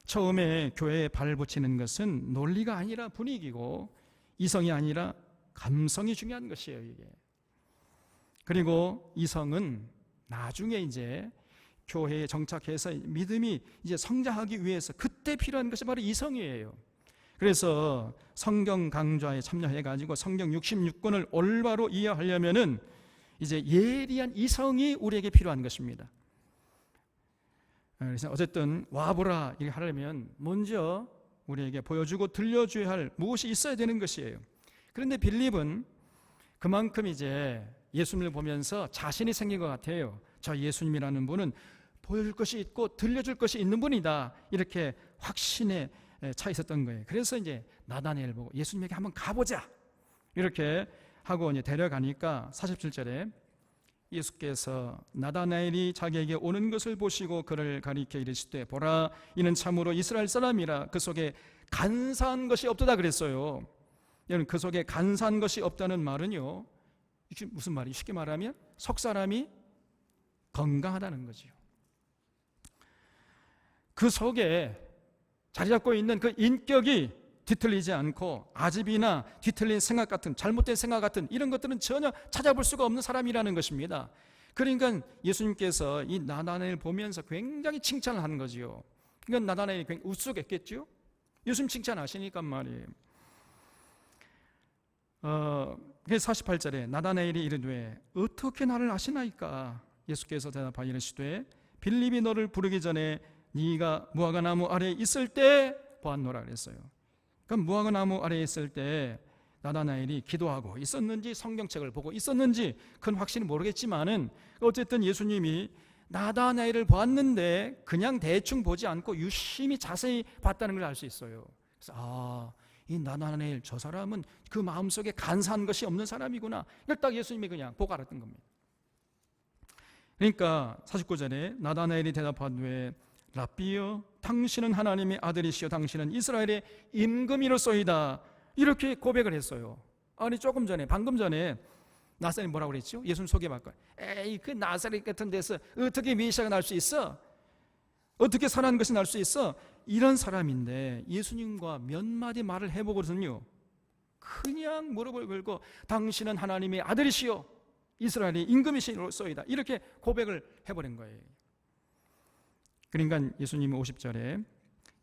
처음에 교회에 발 붙이는 것은 논리가 아니라 분위기고 이성이 아니라 감성이 중요한 것이에요, 이게. 그리고 이성은 나중에 이제 교회에 정착해서 믿음이 이제 성장하기 위해서 그때 필요한 것이 바로 이성이에요. 그래서 성경 강좌에 참여해가지고 성경 66권을 올바로 이해하려면은 이제 예리한 이성이 우리에게 필요한 것입니다. 그래서 어쨌든 와보라 이렇게 하려면 먼저 우리에게 보여주고 들려줘야 할 무엇이 있어야 되는 것이에요. 그런데 빌립은 그만큼 이제 예수님을 보면서 자신이 생긴 것 같아요. 저 예수님이라는 분은 보여줄 것이 있고 들려줄 것이 있는 분이다. 이렇게 확신에 차 있었던 거예요. 그래서 이제 나다나엘 보고 예수님에게 한번 가보자. 이렇게 하고 이제 데려가니까 47절에 예수께서 나다나엘이 자기에게 오는 것을 보시고 그를 가리켜 이르시되 보라 이는 참으로 이스라엘 사람이라 그 속에 간사한 것이 없도다 그랬어요. 여러분 그 속에 간사한 것이 없다는 말은요 이게 무슨 말이에요? 쉽게 말하면 속 사람이 건강하다는 거죠. 그 속에 자리 잡고 있는 그 인격이 뒤틀리지 않고 아집이나 뒤틀린 생각 같은 잘못된 생각 같은 이런 것들은 전혀 찾아볼 수가 없는 사람이라는 것입니다. 그러니까 예수님께서 이 나다나엘을 보면서 굉장히 칭찬을 하는 거지요. 그러니까 나다나엘이 굉장히 우쑥했겠죠. 예수님 칭찬하시니까 말이에요. 그래서 48절에 나다나엘이 이르되 어떻게 나를 아시나이까? 예수께서 대답하여 이르시되 빌립이 너를 부르기 전에 네가 무화과 나무 아래에 있을 때 보았노라 그랬어요. 그럼 무화과 나무 아래에 있을 때 나다나엘이 기도하고 있었는지 성경책을 보고 있었는지 그건 확실히 모르겠지만은 어쨌든 예수님이 나다나엘을 보았는데 그냥 대충 보지 않고 유심히 자세히 봤다는 걸 알 수 있어요. 그래서 이 나다나엘 저 사람은 그 마음속에 간사한 것이 없는 사람이구나. 이걸 딱 예수님이 그냥 보고 알았던 겁니다. 그러니까 49절에 나다나엘이 대답하되 랍비여 당신은 하나님의 아들이시여 당신은 이스라엘의 임금이로소이다. 이렇게 고백을 했어요. 아니 조금 전에 방금 전에 나사렛이 뭐라고 그랬죠? 예수님 소개받고 에이 그 나사렛 같은 데서 어떻게 메시아가 날 수 있어? 어떻게 선한 것이 날 수 있어? 이런 사람인데 예수님과 몇 마디 말을 해보고서는요 그냥 무릎을 꿇고 당신은 하나님의 아들이시여 이스라엘의 임금이시로소이다 이렇게 고백을 해버린 거예요. 그러니까 예수님이 50절에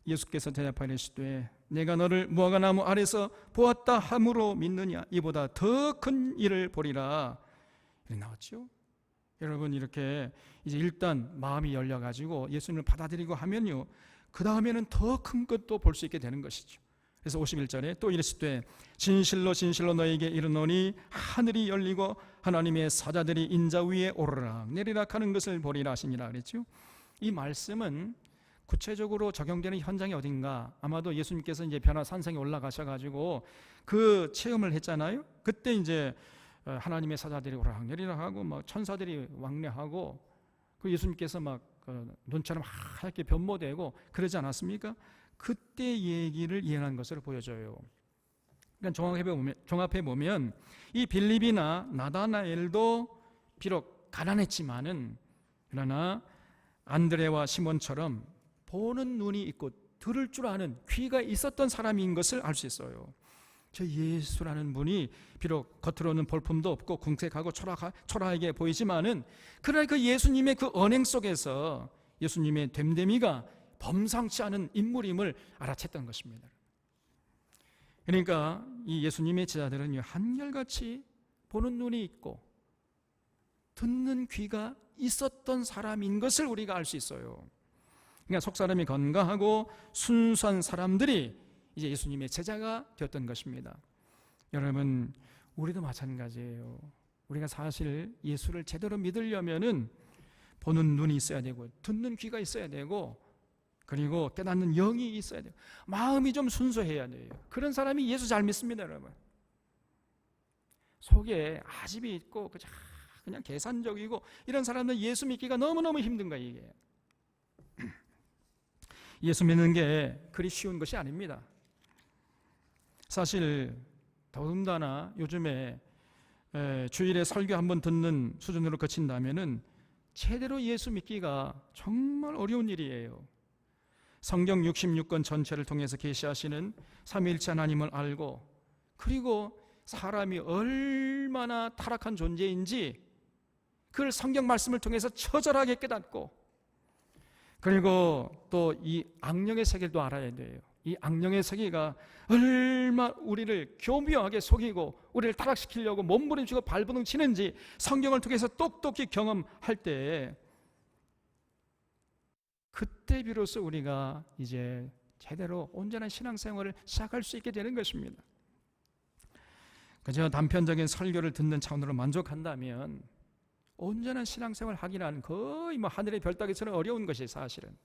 예수께서 대답하시되 내가 너를 무화과 나무 아래서 보았다 함으로 믿느냐 이보다 더 큰 일을 보리라 이렇게 나왔죠. 여러분 이렇게 이제 일단 마음이 열려가지고 예수님을 받아들이고 하면요 그 다음에는 더 큰 것도 볼 수 있게 되는 것이죠. 그래서 51절에 또 이르시되 진실로 진실로 너에게 이르노니 하늘이 열리고 하나님의 사자들이 인자 위에 오르락 내리락 하는 것을 보리라 하시니라 그랬죠. 이 말씀은 구체적으로 적용되는 현장이 어딘가 아마도 예수님께서 이제 변화산성에 올라가셔가지고 그 체험을 했잖아요. 그때 이제 하나님의 사자들이 오르락 내리락 하고 막 천사들이 왕래하고 그 예수님께서 막 눈처럼 하얗게 변모되고 그러지 않았습니까? 그때 얘기를 예언한 것으로 보여져요. 그러니까 종합해 보면 이 빌립이나 나다나엘도 비록 가난했지만은 그러나 안드레와 시몬처럼 보는 눈이 있고 들을 줄 아는 귀가 있었던 사람인 것을 알 수 있어요. 저 예수라는 분이 비록 겉으로는 볼품도 없고 궁색하고 초라하게 보이지만은 그러나 그 예수님의 그 언행 속에서 예수님의 됨됨이가 범상치 않은 인물임을 알아챘던 것입니다. 그러니까 이 예수님의 제자들은 한결같이 보는 눈이 있고 듣는 귀가 있었던 사람인 것을 우리가 알 수 있어요. 그러니까 속사람이 건강하고 순수한 사람들이 이제 예수님의 제자가 되었던 것입니다. 여러분 우리도 마찬가지예요. 우리가 사실 예수를 제대로 믿으려면은 보는 눈이 있어야 되고 듣는 귀가 있어야 되고 그리고 깨닫는 영이 있어야 돼요. 마음이 좀 순수해야 돼요. 그런 사람이 예수 잘 믿습니다, 여러분. 속에 아집이 있고 그냥 계산적이고 이런 사람은 예수 믿기가 너무너무 힘든 거예요, 이게. 예수 믿는 게 그리 쉬운 것이 아닙니다. 사실 더군다나 요즘에 주일에 설교 한번 듣는 수준으로 그친다면은 제대로 예수 믿기가 정말 어려운 일이에요. 성경 66권 전체를 통해서 계시하시는 삼위일체 하나님을 알고, 그리고 사람이 얼마나 타락한 존재인지 그걸 성경 말씀을 통해서 처절하게 깨닫고, 그리고 또 이 악령의 세계도 알아야 돼요. 이 악령의 세계가 얼마나 우리를 교묘하게 속이고 우리를 타락시키려고 몸부림치고 발버둥 치는지 성경을 통해서 똑똑히 경험할 때, 그때 비로소 우리가 이제 제대로 온전한 신앙생활을 시작할 수 있게 되는 것입니다. 그저 단편적인 설교를 듣는 차원으로 만족한다면 온전한 신앙생활을 하기는 거의 하늘의 별 따기처럼 어려운 것이 사실은.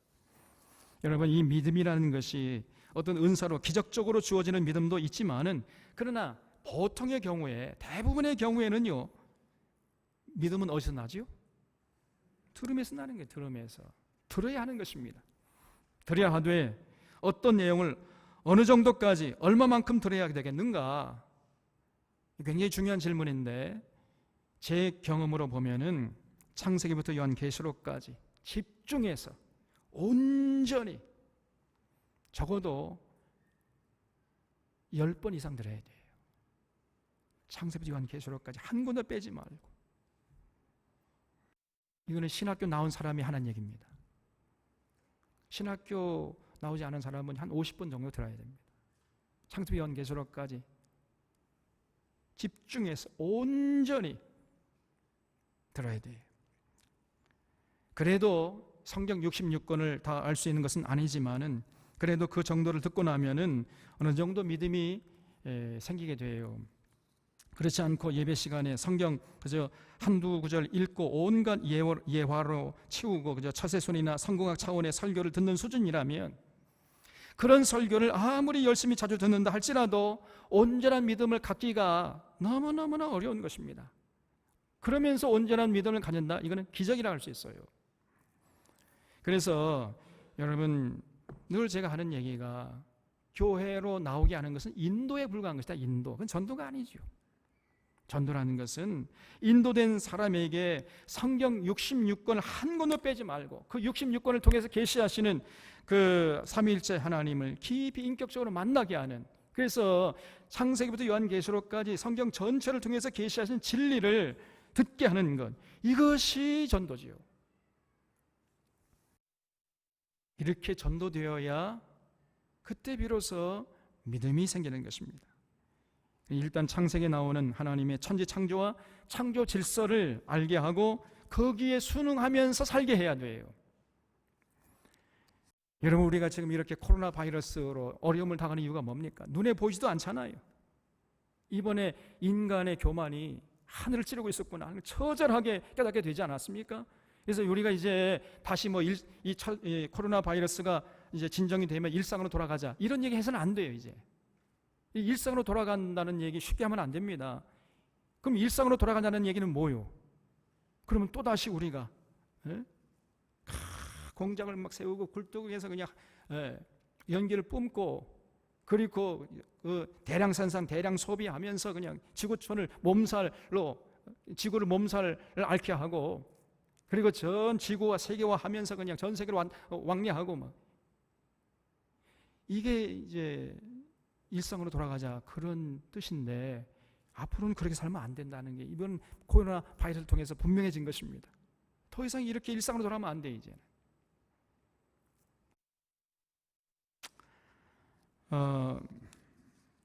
여러분, 이 믿음이라는 것이 어떤 은사로 기적적으로 주어지는 믿음도 있지만은, 그러나 보통의 경우에, 대부분의 경우에는요, 믿음은 어디서 나지요? 들음에서 나는 거예요. 들음에서. 들어야 하는 것입니다. 들어야 하되 어떤 내용을 어느 정도까지 얼마만큼 들어야 되겠는가? 굉장히 중요한 질문인데, 제 경험으로 보면은 창세기부터 요한계시록까지 집중해서 온전히 적어도 10번 이상 들어야 돼요. 창세기부터 요한계시록까지 한 군데 빼지 말고. 이거는 신학교 나온 사람이 하는 얘기입니다. 신학교 나오지 않은 사람은 한 50번 정도 들어야 됩니다. 창세기 요한계시록까지 집중해서 온전히 들어야 돼요. 그래도 성경 66권을 다 알 수 있는 것은 아니지만은, 그래도 그 정도를 듣고 나면은 어느 정도 믿음이 생기게 돼요. 그렇지 않고 예배 시간에 성경 그저 한두 구절 읽고 온갖 예화로 치우고 그저 처세손이나 성공학 차원의 설교를 듣는 수준이라면, 그런 설교를 아무리 열심히 자주 듣는다 할지라도 온전한 믿음을 갖기가 너무너무나 어려운 것입니다. 그러면서 온전한 믿음을 가진다? 이거는 기적이라 할 수 있어요. 그래서 여러분, 늘 제가 하는 얘기가, 교회로 나오게 하는 것은 인도에 불과한 것이다. 인도. 그건 전도가 아니죠. 전도라는 것은 인도된 사람에게 성경 66권을 한 권도 빼지 말고 그 66권을 통해서 계시하시는 그 삼위일체 하나님을 깊이 인격적으로 만나게 하는, 그래서 창세기부터 요한계시록까지 성경 전체를 통해서 계시하신 진리를 듣게 하는 것, 이것이 전도지요. 이렇게 전도되어야 그때 비로소 믿음이 생기는 것입니다. 일단 창세기에 나오는 하나님의 천지 창조와 창조 질서를 알게 하고 거기에 순응하면서 살게 해야 돼요. 여러분, 우리가 지금 이렇게 코로나 바이러스로 어려움을 당하는 이유가 뭡니까? 눈에 보이지도 않잖아요. 이번에 인간의 교만이 하늘을 찌르고 있었구나, 처절하게 깨닫게 되지 않았습니까? 그래서 우리가 이제 다시 이 코로나 바이러스가 이제 진정이 되면 일상으로 돌아가자, 이런 얘기 해서는 안 돼요. 이제 일상으로 돌아간다는 얘기 쉽게 하면 안 됩니다. 그럼 일상으로 돌아간다는 얘기는 뭐요? 그러면 또다시 우리가 공장을 막 세우고 굴뚝에서 그냥 연기를 뿜고, 그리고 그 대량 생산, 대량 소비하면서 그냥 지구촌을 지구를 몸살을 앓게 하고, 그리고 전 지구와 세계화하면서 그냥 전 세계를 왕래하고 막, 이게 이제 일상으로 돌아가자, 그런 뜻인데, 앞으로는 그렇게 살면 안 된다는 게 이번 코로나 바이러스를 통해서 분명해진 것입니다. 더 이상 이렇게 일상으로 돌아가면 안 돼. 이제는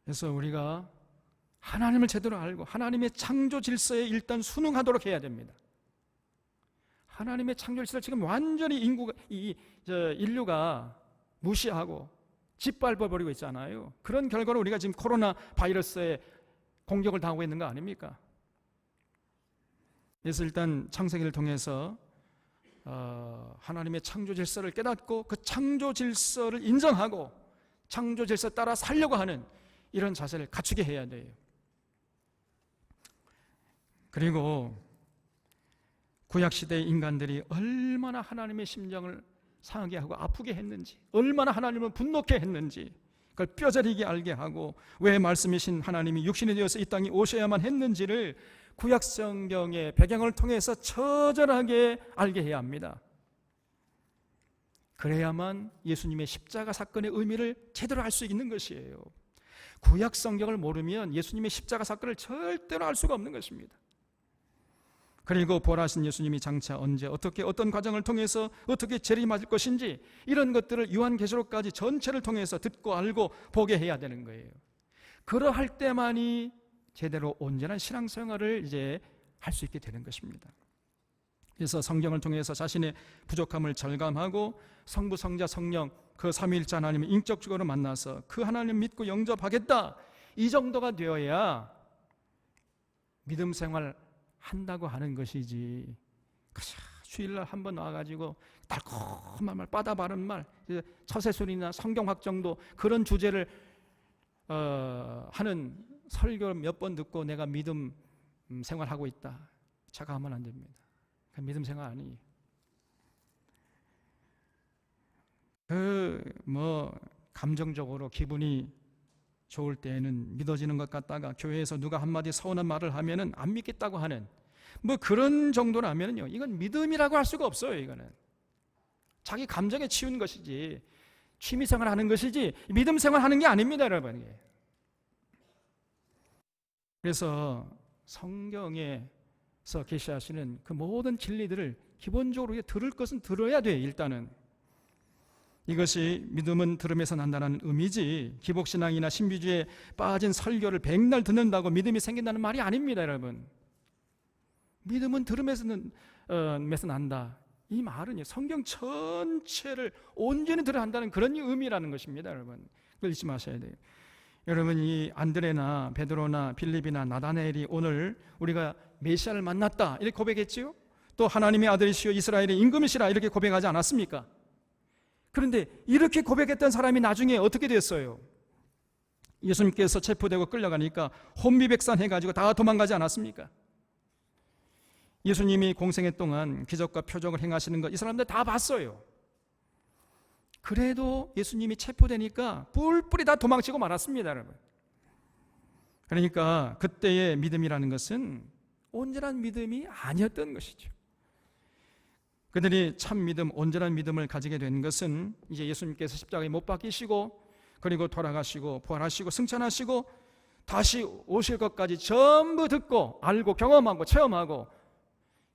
그래서 우리가 하나님을 제대로 알고 하나님의 창조 질서에 일단 순응하도록 해야 됩니다. 하나님의 창조 질서를 지금 완전히 인류가 무시하고 짓밟아버리고 있잖아요. 그런 결과로 우리가 지금 코로나 바이러스에 공격을 당하고 있는 거 아닙니까? 그래서 일단 창세기를 통해서 하나님의 창조 질서를 깨닫고 그 창조 질서를 인정하고 창조 질서 따라 살려고 하는 이런 자세를 갖추게 해야 돼요. 그리고 구약시대의 인간들이 얼마나 하나님의 심정을 상하게 하고 아프게 했는지, 얼마나 하나님을 분노케 했는지 그걸 뼈저리게 알게 하고, 왜 말씀이신 하나님이 육신이 되어서 이 땅에 오셔야만 했는지를 구약 성경의 배경을 통해서 처절하게 알게 해야 합니다. 그래야만 예수님의 십자가 사건의 의미를 제대로 알 수 있는 것이에요. 구약 성경을 모르면 예수님의 십자가 사건을 절대로 알 수가 없는 것입니다. 그리고 부활하신 예수님이 장차 언제 어떻게 어떤 과정을 통해서 어떻게 재림하실 것인지 이런 것들을 요한계시록까지 전체를 통해서 듣고 알고 보게 해야 되는 거예요. 그러할 때만이 제대로 온전한 신앙생활을 이제 할 수 있게 되는 것입니다. 그래서 성경을 통해서 자신의 부족함을 절감하고 성부, 성자, 성령 그 삼위일체 하나님을 인격적으로 만나서 그 하나님 믿고 영접하겠다, 이 정도가 되어야 믿음 생활 한다고 하는 것이지, 주일날 한번 와가지고 달콤한 말, 빠다 바른 말, 처세술이나 성경학 정도 그런 주제를 하는 설교를 몇 번 듣고 내가 믿음 생활하고 있다, 착각하면 안 됩니다. 믿음 생활 아니에요. 감정적으로 기분이 좋을 때에는 믿어지는 것 같다가 교회에서 누가 한마디 서운한 말을 하면은 안 믿겠다고 하는 그런 정도라면요, 이건 믿음이라고 할 수가 없어요. 이거는 자기 감정에 치운 것이지 취미생활 하는 것이지 믿음 생활 하는 게 아닙니다, 여러분. 그래서 성경에서 계시하시는 그 모든 진리들을 기본적으로 들을 것은 들어야 돼요. 일단은 이것이 믿음은 들음에서 난다는 의미지, 기복신앙이나 신비주의에 빠진 설교를 백날 듣는다고 믿음이 생긴다는 말이 아닙니다, 여러분. 믿음은 들음에서 난다, 이 말은 성경 전체를 온전히 들어야 한다는 그런 의미라는 것입니다, 여러분. 그걸 잊지 마셔야 돼요. 여러분, 이 안드레나 베드로나 빌립이나 나다나엘이 오늘 우리가 메시아를 만났다 이렇게 고백했지요. 또 하나님의 아들이시여 이스라엘의 임금이시라 이렇게 고백하지 않았습니까? 그런데 이렇게 고백했던 사람이 나중에 어떻게 됐어요? 예수님께서 체포되고 끌려가니까 혼비백산해가지고 다 도망가지 않았습니까? 예수님이 공생애 동안 기적과 표적을 행하시는 것 이 사람들 다 봤어요. 그래도 예수님이 체포되니까 뿔뿔이 다 도망치고 말았습니다, 여러분. 그러니까 그때의 믿음이라는 것은 온전한 믿음이 아니었던 것이죠. 그들이 참 믿음, 온전한 믿음을 가지게 된 것은 이제 예수님께서 십자가에 못 박히시고 그리고 돌아가시고 부활하시고 승천하시고 다시 오실 것까지 전부 듣고 알고 경험하고 체험하고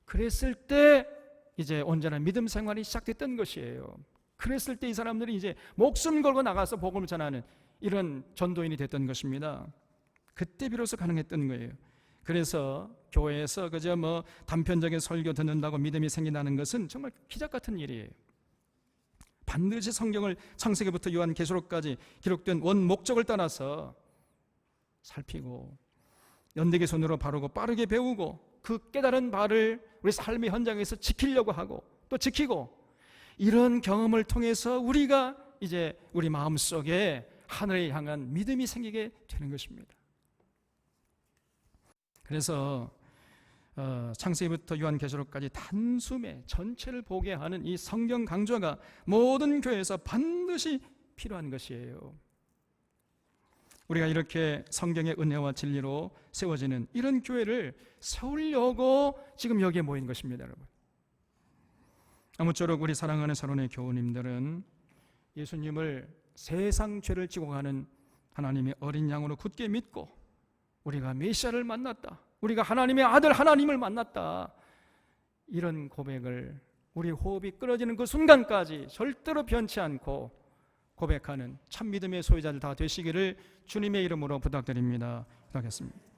그랬을 때 이제 온전한 믿음 생활이 시작됐던 것이에요. 그랬을 때 이 사람들이 이제 목숨 걸고 나가서 복음을 전하는 이런 전도인이 됐던 것입니다. 그때 비로소 가능했던 거예요. 그래서 교회에서 그저 단편적인 설교 듣는다고 믿음이 생긴다는 것은 정말 기적 같은 일이에요. 반드시 성경을 창세기부터 요한계시록까지 기록된 원 목적을 따라서 살피고 연대기 손으로 바르고 빠르게 배우고 그 깨달은 바를 우리 삶의 현장에서 지키려고 하고 또 지키고, 이런 경험을 통해서 우리가 이제 우리 마음속에 하늘을 향한 믿음이 생기게 되는 것입니다. 그래서 창세기부터 요한계시록까지 단숨에 전체를 보게 하는 이 성경 강좌가 모든 교회에서 반드시 필요한 것이에요. 우리가 이렇게 성경의 은혜와 진리로 세워지는 이런 교회를 세우려고 지금 여기에 모인 것입니다, 여러분. 아무쪼록 우리 사랑하는 사론의 교우님들은 예수님을 세상 죄를 지고 가는 하나님의 어린 양으로 굳게 믿고 우리가 메시아를 만났다, 우리가 하나님의 아들 하나님을 만났다, 이런 고백을 우리 호흡이 끊어지는 그 순간까지 절대로 변치 않고 고백하는 참 믿음의 소유자들 다 되시기를 주님의 이름으로 부탁드립니다. 기도하겠습니다.